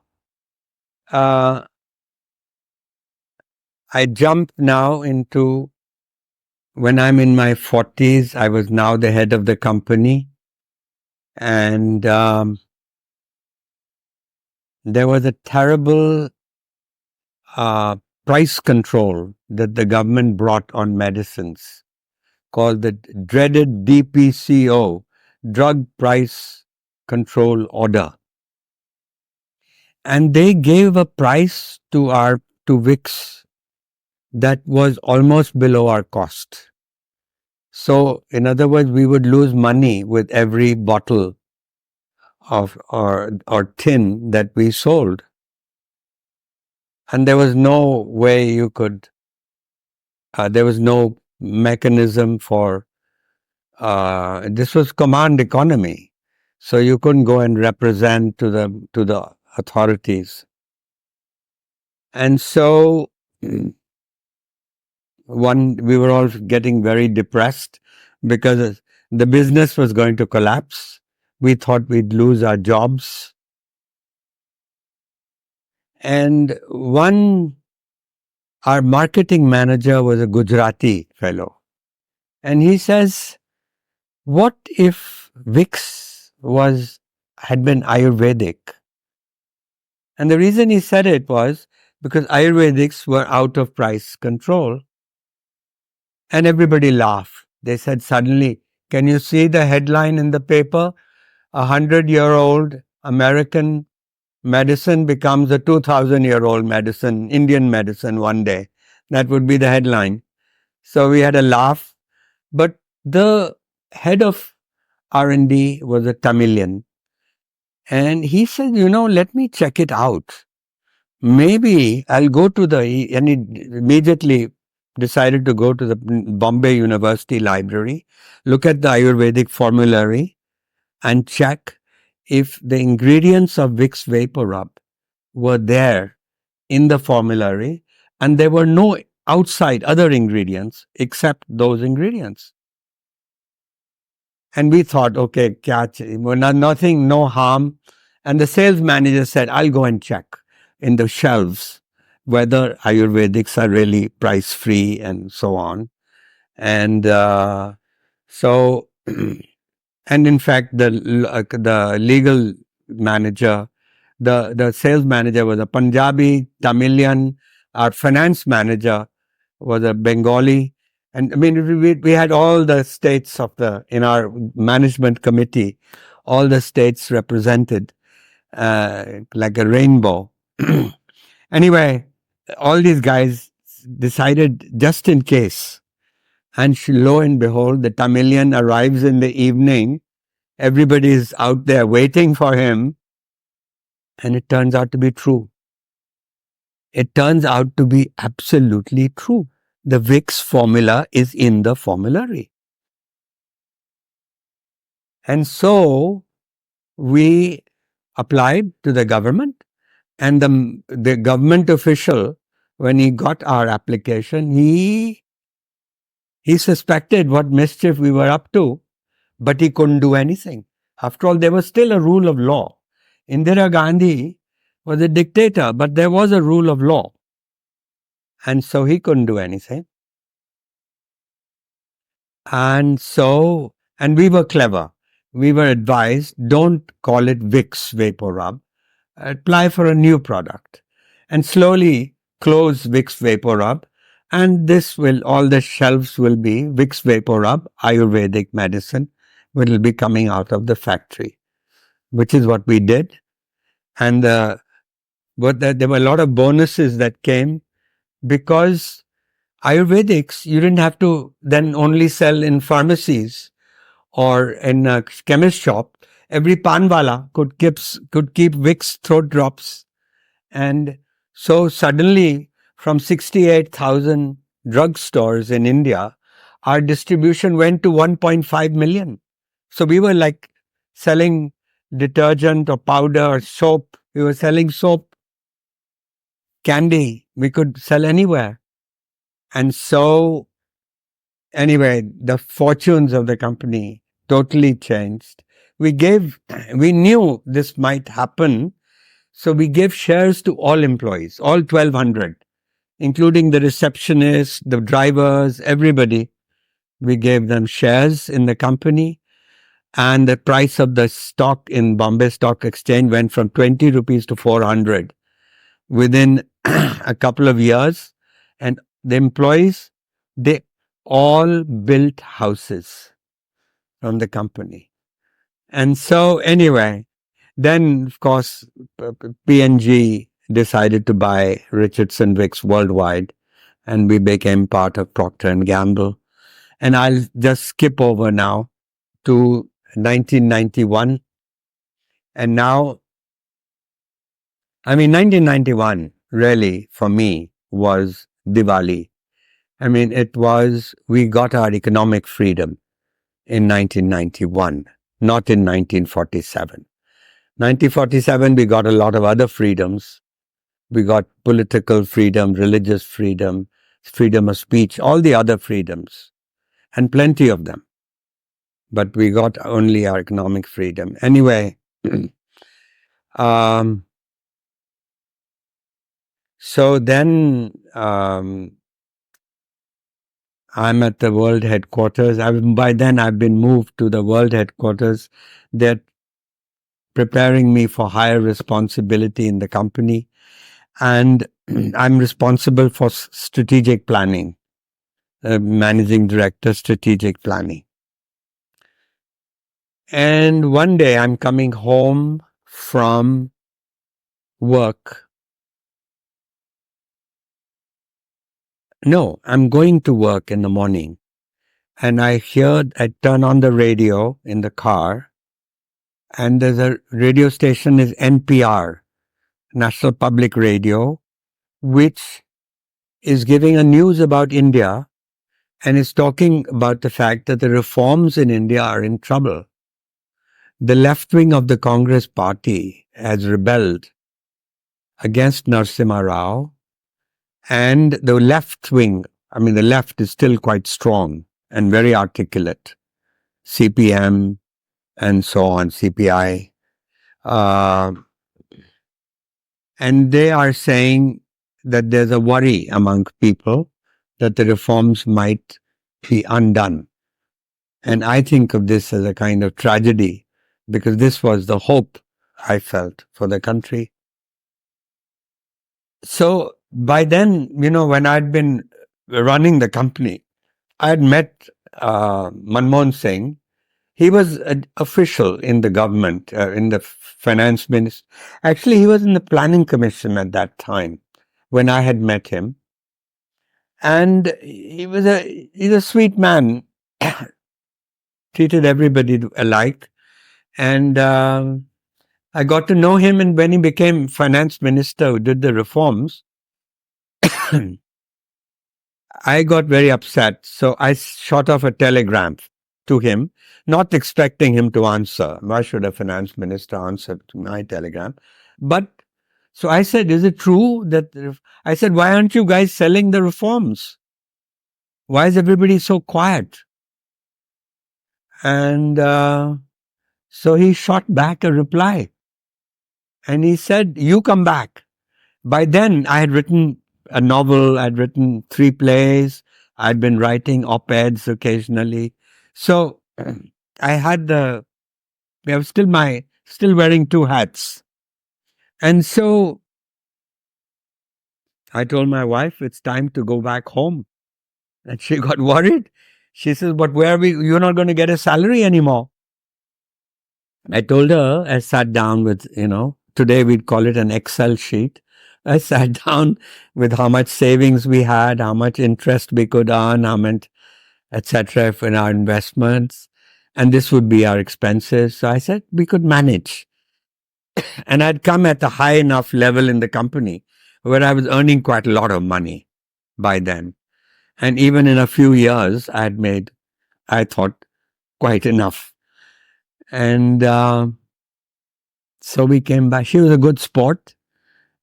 Speaker 2: I jump now into, when I'm in my 40s, I was now the head of the company. And there was a terrible price control that the government brought on medicines, called the dreaded DPCO, Drug Price Control Order. And they gave a price to Vicks that was almost below our cost. So, in other words, we would lose money with every bottle of or tin that we sold. And there was no way you could, there was no mechanism for, this was command economy. So you couldn't go and represent to the authorities. And so we were all getting very depressed because the business was going to collapse. We thought we'd lose our jobs. And our marketing manager was a Gujarati fellow. And he says, "What if Vicks had been ayurvedic?" And the reason he said it was because ayurvedics were out of price control. And everybody laughed. They said, suddenly, "Can you see the headline in the paper? 100-year-old American medicine becomes a 2,000-year-old medicine, Indian medicine one day." That would be the headline. So we had a laugh. But the head of R&D was a Tamilian. And he said, "Let me check it out. Maybe I'll go to and he immediately decided to go to the Bombay University Library, look at the Ayurvedic formulary and check if the ingredients of Vicks Vapor Rub were there in the formulary and there were no outside other ingredients except those ingredients." And we thought, okay, nothing, no harm. And the sales manager said, "I'll go and check in the shelves whether Ayurvedics are really price free and so on." And so, and in fact, the legal manager, the sales manager was a Punjabi, Tamilian. Our finance manager was a Bengali. And I mean, we had all the states in our management committee, all the states represented, like a rainbow. Anyway, all these guys decided just in case. And lo and behold, the Tamilian arrives in the evening. Everybody is out there waiting for him. And it turns out to be true. It turns out to be absolutely true. The Vicks formula is in the formulary. And so we applied to the government, and the government official when he got our application, he suspected what mischief we were up to, but he couldn't do anything. After all, there was still a rule of law. Indira Gandhi was a dictator, but there was a rule of law. And so he couldn't do anything. And we were clever. We were advised, don't call it Vicks Vapor Rub. Apply for a new product. And slowly close Vicks Vapor Rub. And all the shelves will be Vicks Vapor Rub, Ayurvedic medicine, will be coming out of the factory, which is what we did. And there were a lot of bonuses that came because Ayurvedics, you didn't have to then only sell in pharmacies or in a chemist shop. Every panwala could keep Vicks throat drops. And so suddenly, from 68,000 drugstores in India, our distribution went to 1.5 million. So we were like selling detergent or powder or soap. We were selling soap, candy. We could sell anywhere. And so, anyway, the fortunes of the company totally changed. We knew this might happen. So we gave shares to all employees, all 1,200, including the receptionists, the drivers, everybody. We gave them shares in the company. And the price of the stock in Bombay Stock Exchange went from 20 rupees to 400 within a couple of years. And the employees, they all built houses from the company. And so anyway, then of course, P&G decided to buy Richardson Vicks worldwide, and we became part of Procter & Gamble. And I'll just skip over now to 1991. And now, 1991 really for me was Diwali. We got our economic freedom in 1991, not in 1947. 1947, we got a lot of other freedoms. We got political freedom, religious freedom, freedom of speech, all the other freedoms, and plenty of them. But we got only our economic freedom. Anyway, so then I'm at the world headquarters. By then I've been moved to the world headquarters. They're preparing me for higher responsibility in the company. And I'm responsible for strategic planning, managing director, strategic planning. And one day I'm coming home from work. No, I'm going to work in the morning. And I turn on the radio in the car. And there's a radio station is NPR, National Public Radio, which is giving a news about India and is talking about the fact that the reforms in India are in trouble. The left wing of the Congress party has rebelled against Narasimha Rao, and the left wing, the left is still quite strong and very articulate, CPM and so on, CPI. And they are saying that there's a worry among people that the reforms might be undone. And I think of this as a kind of tragedy, because this was the hope I felt for the country. So by then, when I'd been running the company, I had met Manmohan Singh. He was an official in the government, in the finance ministry. Actually, he was in the planning commission at that time when I had met him. And he's a sweet man, treated everybody alike. And I got to know him, and when he became finance minister who did the reforms, I got very upset. So I shot off a telegram to him, not expecting him to answer. Why should a finance minister answer to my telegram? But So I said, is it true that, I said, why aren't you guys selling the reforms? Why is everybody so quiet? And so he shot back a reply. And he said, you come back. By then, I had written a novel, I'd written 3 plays, I'd been writing op-eds occasionally. So I had I was still wearing 2 hats. And so I told my wife, it's time to go back home. And she got worried. She says, but you're not going to get a salary anymore. I told her, I sat down with, today we'd call it an Excel sheet. I sat down with how much savings we had, how much interest we could earn, how much, etc. in our investments. And this would be our expenses. So I said we could manage. And I'd come at a high enough level in the company where I was earning quite a lot of money by then. And even in a few years, I thought, quite enough. And so we came back. She was a good sport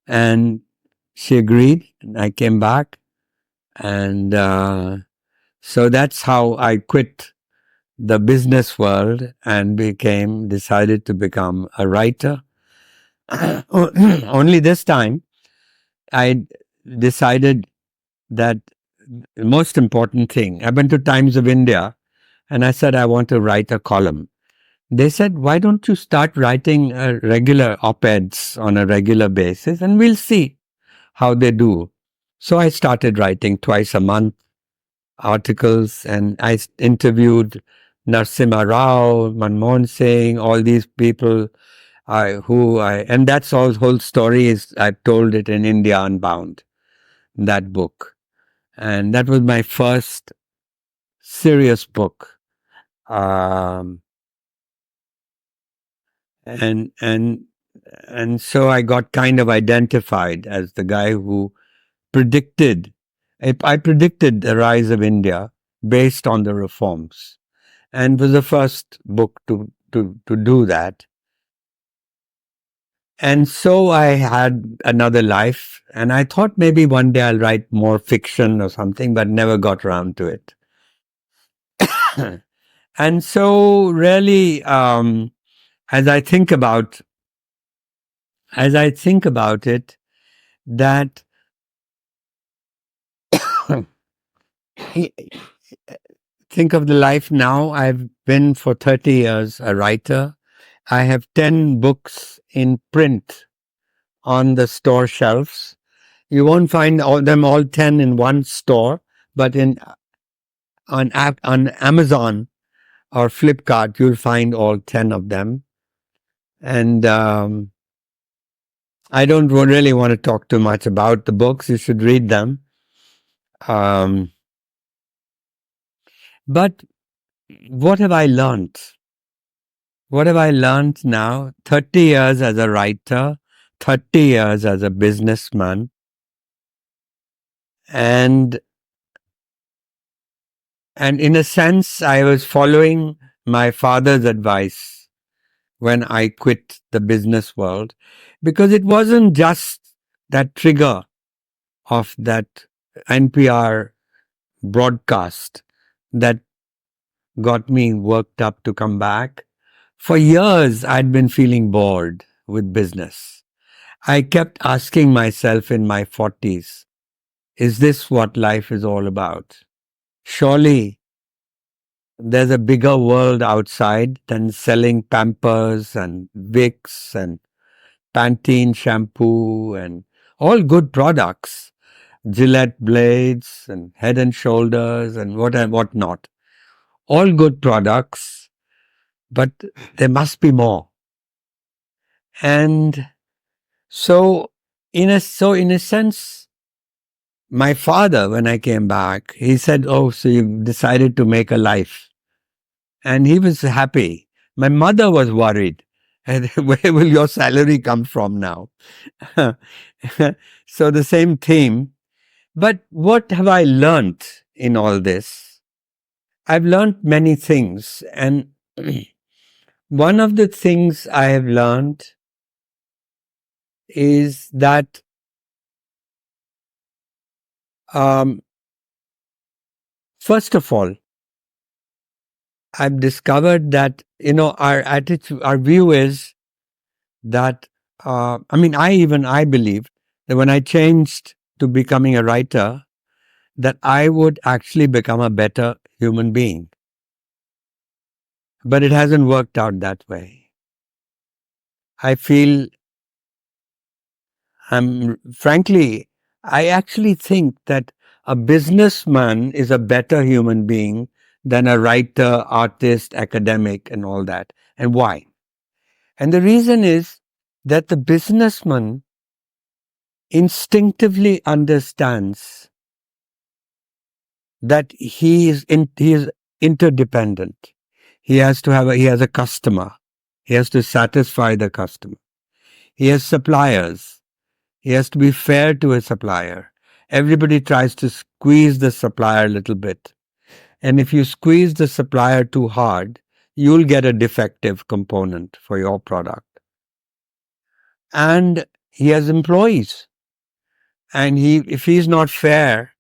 Speaker 2: and she agreed. And I came back. And so that's how I quit the business world and decided to become a writer. Only this time, I decided that the most important thing, I went to Times of India and I said, I want to write a column. They said, why don't you start writing regular op-eds on a regular basis and we'll see how they do. So I started writing twice a month articles and I interviewed Narasimha Rao, Manmohan Singh, all these people and that's all whole story is, I told it in India Unbound, that book. And that was my first serious book. And so I got kind of identified as the guy who I predicted the rise of India based on the reforms, and was the first book to do that. And so I had another life, and I thought maybe one day I'll write more fiction or something, but never got around to it. And so really, as I think about it, that think of the life now. I've been for 30 years a writer. I have 10 books in print on the store shelves. You won't find all 10 in one store, but on Amazon or Flipkart, you'll find all 10 of them. And I don't really want to talk too much about the books. You should read them. But what have I learned? What have I learned now? 30 years as a writer, 30 years as a businessman. And in a sense, I was following my father's advice when I quit the business world, because it wasn't just that trigger of that NPR broadcast that got me worked up to come back. For years, I'd been feeling bored with business. I kept asking myself in my 40s, is this what life is all about? Surely there's a bigger world outside than selling Pampers and Vicks and Pantene shampoo and all good products, Gillette blades and Head and Shoulders and what not. All good products, but there must be more. And so in a sense, my father, when I came back, he said, oh, so you've decided to make a life. And he was happy. My mother was worried. And where will your salary come from now? So the same theme. But what have I learned in all this? I've learned many things. And one of the things I have learned is that first of all, I've discovered that, our attitude, our view is that, I believe that when I changed to becoming a writer, that I would actually become a better human being. But it hasn't worked out that way. I feel, frankly, I actually think that a businessman is a better human being than a writer, artist, academic, and all that. And why? And the reason is that the businessman instinctively understands that he is interdependent. He has a customer. He has to satisfy the customer. He has suppliers. He has to be fair to his supplier. Everybody tries to squeeze the supplier a little bit. And if you squeeze the supplier too hard, you'll get a defective component for your product. And he has employees. And if he's not fair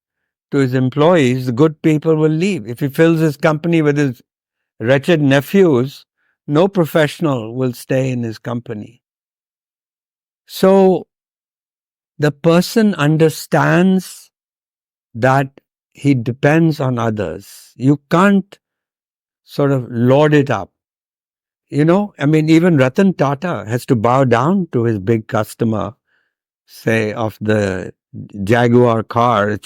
Speaker 2: to his employees, the good people will leave. If he fills his company with his wretched nephews, no professional will stay in his company. So the person understands that he depends on others. You can't sort of lord it up. Even Ratan Tata has to bow down to his big customer, say, of the Jaguar car,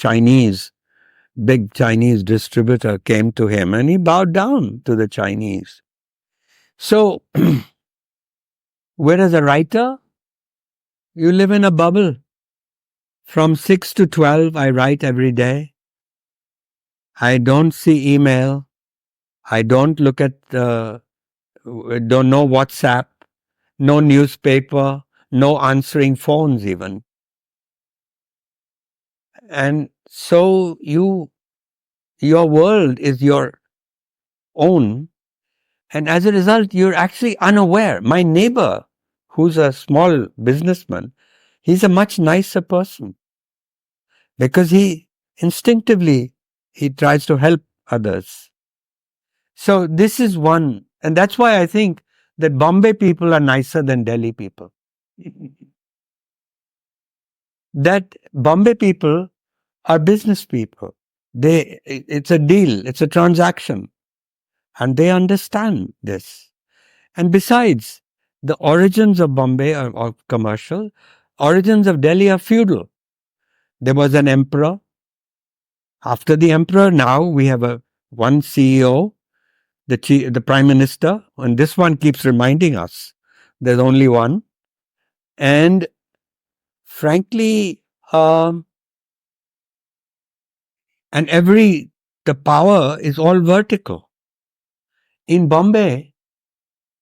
Speaker 2: big Chinese distributor came to him and he bowed down to the Chinese. So, whereas a writer, you live in a bubble. From 6 to 12, I write every day. I don't see email. I don't look at don't know WhatsApp, no newspaper, no answering phones even. And so your world is your own. And as a result, you're actually unaware. My neighbor, who's a small businessman, he's a much nicer person because he instinctively, he tries to help others. So this is one. And that's why I think that Bombay people are nicer than Delhi people. That Bombay people are business people. It's a deal, it's a transaction. And they understand this. And besides, the origins of Bombay are commercial. Origins of Delhi are feudal. There was an emperor. After the emperor, now we have one CEO, the prime minister, and this one keeps reminding us there's only one. And frankly, and the power is all vertical. In Bombay,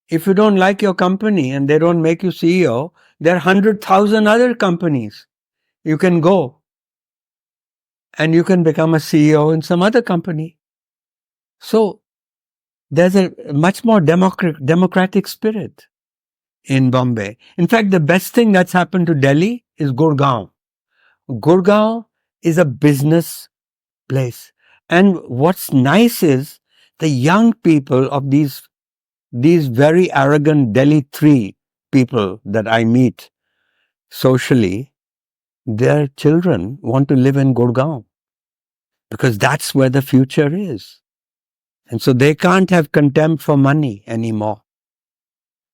Speaker 2: if you don't like your company and they don't make you CEO, there are 100,000 other companies. You can go and you can become a CEO in some other company. So there's a much more democratic spirit in Bombay. In fact, the best thing that's happened to Delhi is Gurgaon. Gurgaon is a business place. And what's nice is the young people of these very arrogant Delhi 3 people that I meet socially, their children want to live in Gurgaon because that's where the future is. And so they can't have contempt for money anymore.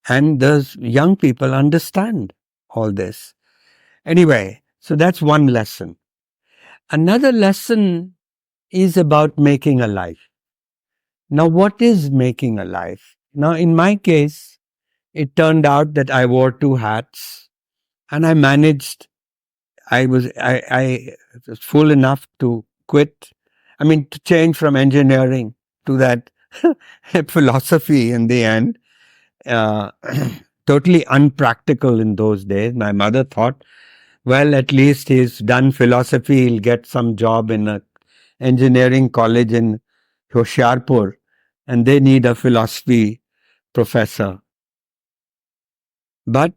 Speaker 2: And those young people understand all this. Anyway, so that's one lesson. Another lesson is about making a life. Now, what is making a life? Now, in my case, it turned out that I wore 2 hats and I managed. I was fool enough to quit. To change from engineering to that philosophy in the end. Totally unpractical in those days. My mother thought, well, at least he's done philosophy. He'll get some job in an engineering college in Hoshiarpur, and they need a philosophy professor. But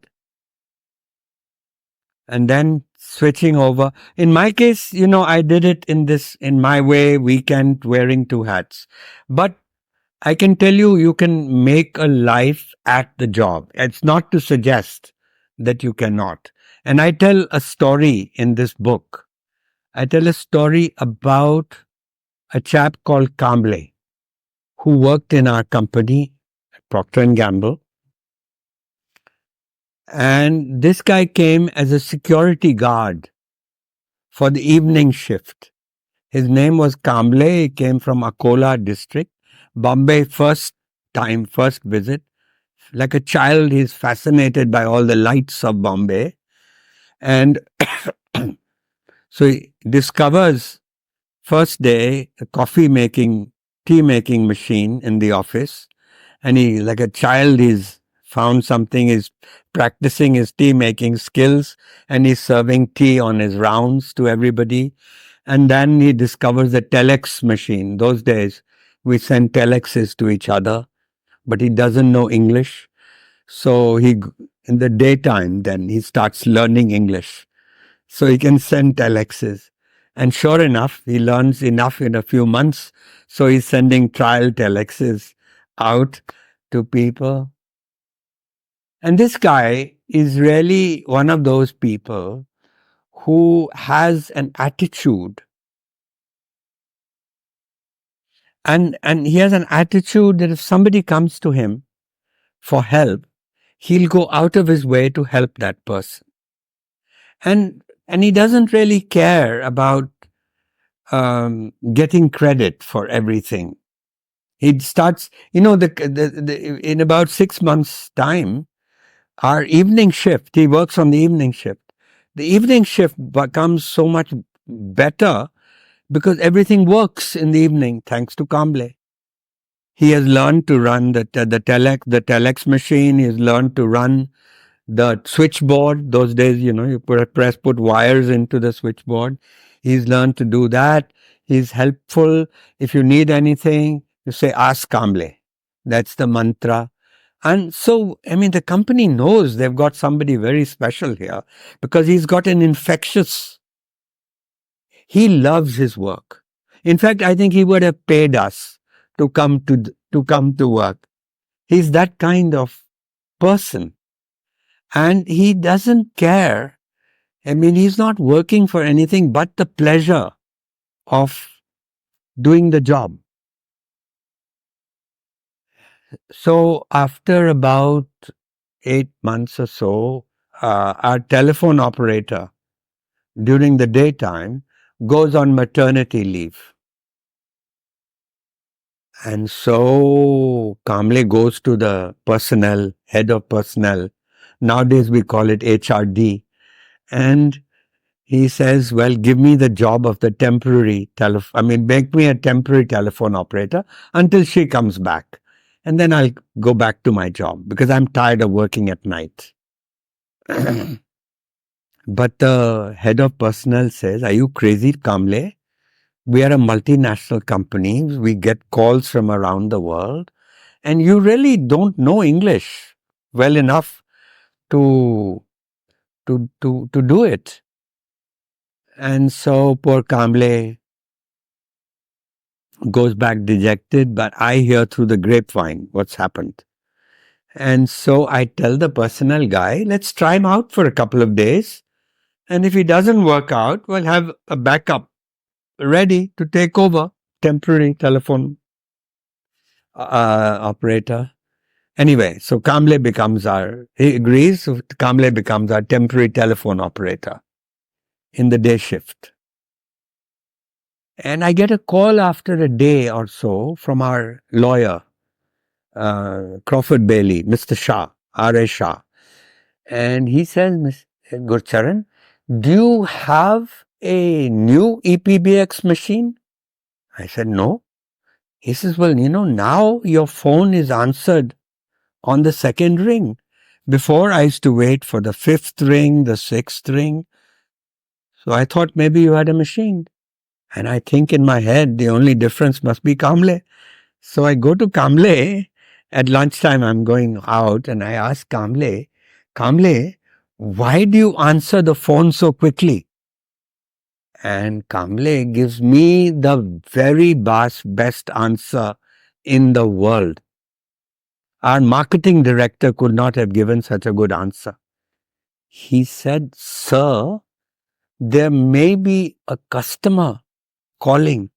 Speaker 2: and then switching over. In my case, I did it in my way, weekend, wearing two hats. But I can tell you, you can make a life at the job. It's not to suggest that you cannot. And I tell a story in this book. I tell a story about a chap called Kamble, who worked in our company, Procter and Gamble. And this guy came as a security guard for the evening shift. His name was Kamble. He came from Akola district, Bombay, first visit. Like a child, he's fascinated by all the lights of Bombay. And so he discovers first day a tea making machine in the office. And he, like a child, he's found something, he's practicing his tea making skills, and he's serving tea on his rounds to everybody. And then he discovers the telex machine. Those days, we send telexes to each other, but he doesn't know English. So in the daytime, then he starts learning English. So he can send telexes. And sure enough, he learns enough in a few months. So he's sending trial telexes out to people. And this guy is really one of those people who has an attitude. And he has an attitude that if somebody comes to him for help, he'll go out of his way to help that person. And he doesn't really care about getting credit for everything. He starts, in about 6 months' time, our evening shift, he works on the evening shift. The evening shift becomes so much better because everything works in the evening thanks to Kamble. He has learned to run the telex machine. He has learned to run the switchboard. Those days, you put wires into the switchboard. He's learned to do that. He's helpful. If you need anything, you say, ask Kamble. That's the mantra. And so, the company knows they've got somebody very special here because he's got an infectious. He loves his work. In fact, I think he would have paid us to come to work. He's that kind of person. And he doesn't care. He's not working for anything but the pleasure of doing the job. So after about 8 months or so, our telephone operator during the daytime goes on maternity leave. And so Kamble goes to the head of personnel. Nowadays we call it HRD. And he says, well, give me the job of the make me a temporary telephone operator until she comes back. And then I'll go back to my job because I'm tired of working at night. But the head of personnel says, are you crazy, Kamble? We are a multinational company. We get calls from around the world. And you really don't know English well enough to do it. And so poor Kamble goes back dejected, but I hear through the grapevine what's happened. And so I tell the personnel guy, let's try him out for a couple of days. And if he doesn't work out, we'll have a backup ready to take over, temporary telephone operator. Anyway, so he agrees, so Kamble becomes our temporary telephone operator in the day shift. And I get a call after a day or so from our lawyer, Crawford Bailey, Mr. Shah, R.A. Shah. And he says, Mr. Gurcharan, do you have a new EPBX machine? I said, no. He says, well, now your phone is answered on the second ring. Before I used to wait for the 5th ring, the 6th ring. So I thought maybe you had a machine. And I think in my head, the only difference must be Kamble. So I go to Kamble. At lunchtime, I'm going out and I ask Kamble, why do you answer the phone so quickly? And Kamble gives me the very best answer in the world. Our marketing director could not have given such a good answer. He said, "Sir, there may be a customer calling,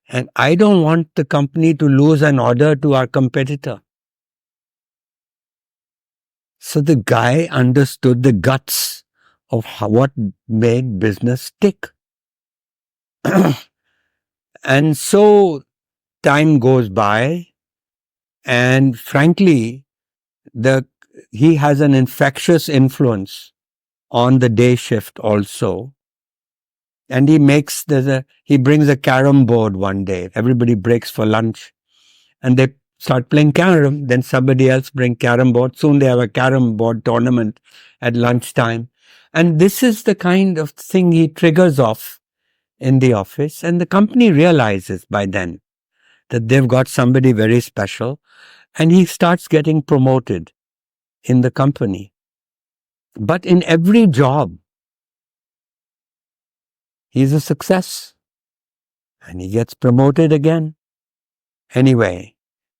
Speaker 2: and I don't want the company to lose an order to our competitor." So the guy understood the guts of what made business tick. And so time goes by, and frankly, he has an infectious influence on the day shift also. And he brings a carom board one day. Everybody breaks for lunch and they start playing carom. Then somebody else brings carom board. Soon they have a carom board tournament at lunchtime. And this is the kind of thing he triggers off in the office. And the company realizes by then that they've got somebody very special. And he starts getting promoted in the company. But in every job, he's a success. And he gets promoted again. Anyway,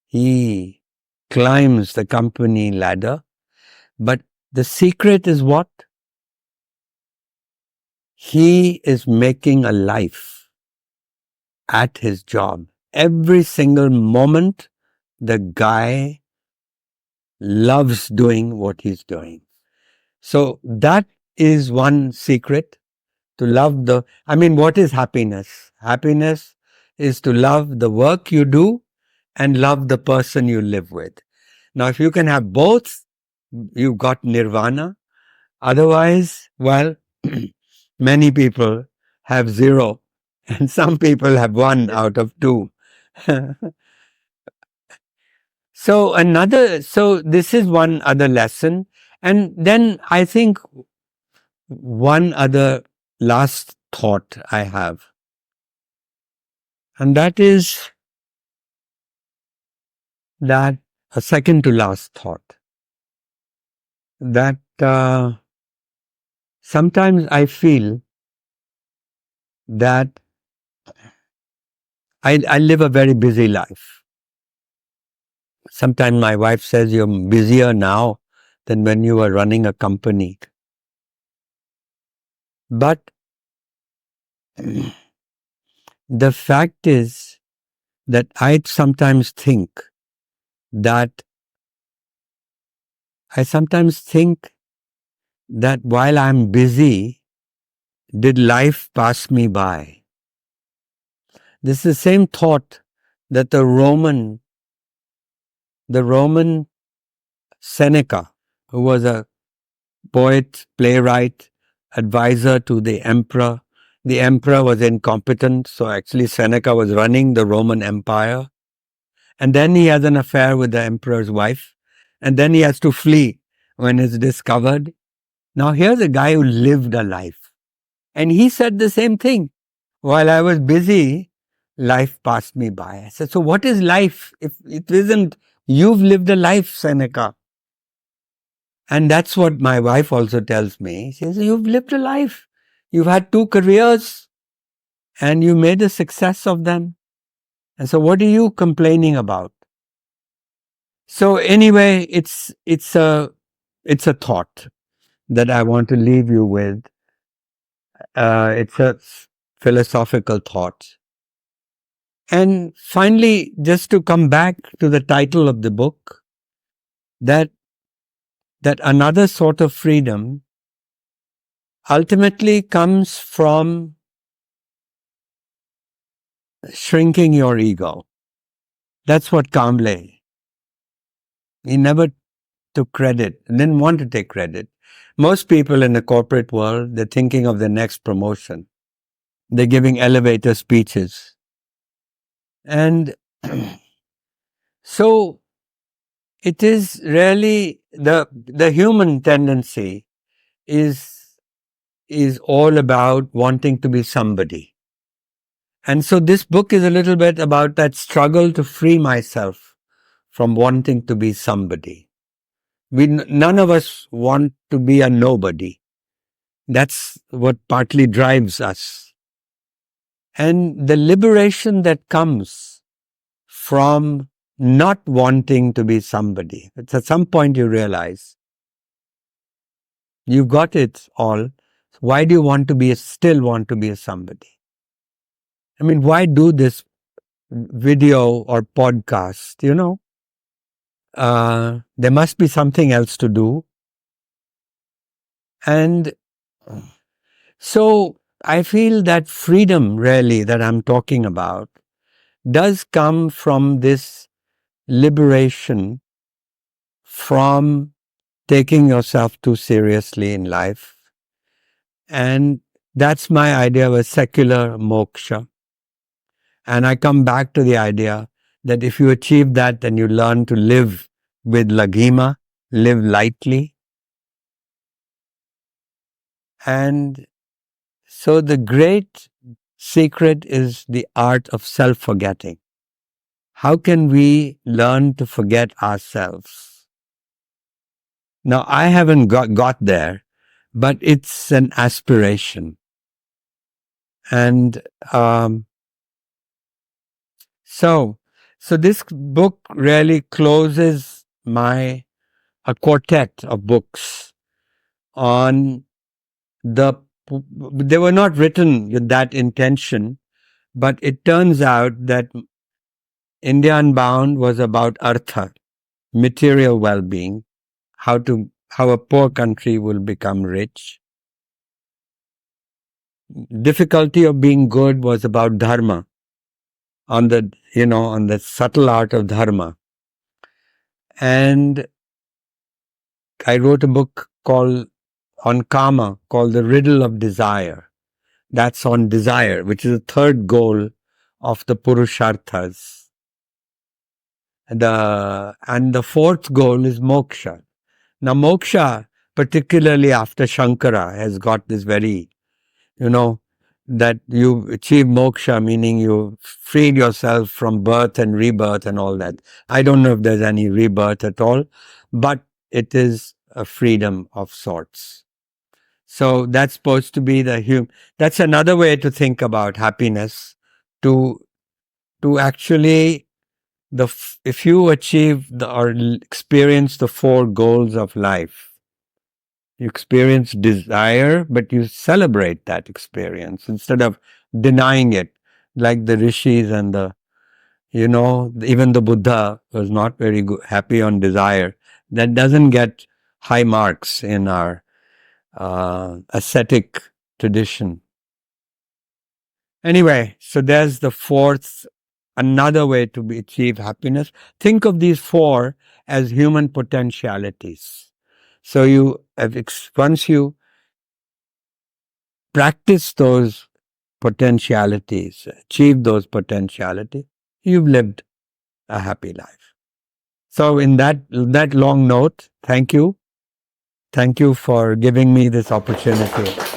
Speaker 2: he climbs the company ladder. But the secret is what? He is making a life at his job. Every single moment, the guy loves doing what he's doing. So that is one secret, to love what is happiness? Happiness is to love the work you do and love the person you live with. Now, if you can have both, you've got nirvana. Otherwise, well, many people have 0 and some people have 1 out of 2. So this is one other lesson. And then I think one other last thought I have, and that is that a second to last thought, that sometimes I feel that I live a very busy life. Sometimes my wife says, "You're busier now than when you were running a company." But the fact is that I sometimes think that while I'm busy, did life pass me by? This is the same thought that the Roman Seneca, who was a poet, playwright, advisor to the emperor. The emperor was incompetent, so actually Seneca was running the Roman Empire. And then he has an affair with the emperor's wife. And then he has to flee when it's discovered. Now here's a guy who lived a life. And he said the same thing. While I was busy, life passed me by. I said, so what is life if it isn't you've lived a life, Seneca? And that's what my wife also tells me. She says, you've lived a life. You've had 2 careers and you made a success of them. And so what are you complaining about? So anyway, it's a thought that I want to leave you with. It's a philosophical thought. And finally, just to come back to the title of the book, that another sort of freedom ultimately comes from shrinking your ego. That's what Kamble. He never took credit, didn't want to take credit. Most people in the corporate world, they're thinking of their next promotion. They're giving elevator speeches. And so it is really the human tendency is all about wanting to be somebody. And so this book is a little bit about that struggle to free myself from wanting to be somebody. None of us want to be a nobody. That's what partly drives us. And the liberation that comes from not wanting to be somebody. It's at some point you realize you got it all. Why do you still want to be a somebody? I mean, why do this video or podcast? There must be something else to do. And so I feel that freedom really that I'm talking about does come from this liberation from taking yourself too seriously in life. And that's my idea of a secular moksha. And I come back to the idea that if you achieve that, then you learn to live with laghima, live lightly. And so the great secret is the art of self-forgetting. How can we learn to forget ourselves? Now, I haven't got there, but it's an aspiration. And so this book really closes a quartet of books on they were not written with that intention, but it turns out that India Unbound was about artha, material well-being, how a poor country will become rich. Difficulty of being good was about dharma, on the subtle art of dharma. And I wrote a book on karma called The Riddle of Desire. That's on desire, which is the third goal of the Purusharthas. And the fourth goal is moksha. Now, moksha, particularly after Shankara, has got this very, that you achieve moksha, meaning you freed yourself from birth and rebirth and all that. I don't know if there's any rebirth at all, but it is a freedom of sorts. So that's supposed to be that's another way to think about happiness, to actually, if you achieve or experience the four goals of life, you experience desire, but you celebrate that experience instead of denying it, like the rishis and even the Buddha was not very happy on desire. That doesn't get high marks in our ascetic tradition. Anyway, so there's the fourth, another way to achieve happiness. Think of these four as human potentialities. So once you practice those potentialities, achieve those potentialities, you've lived a happy life. So in that long note, thank you. Thank you for giving me this opportunity.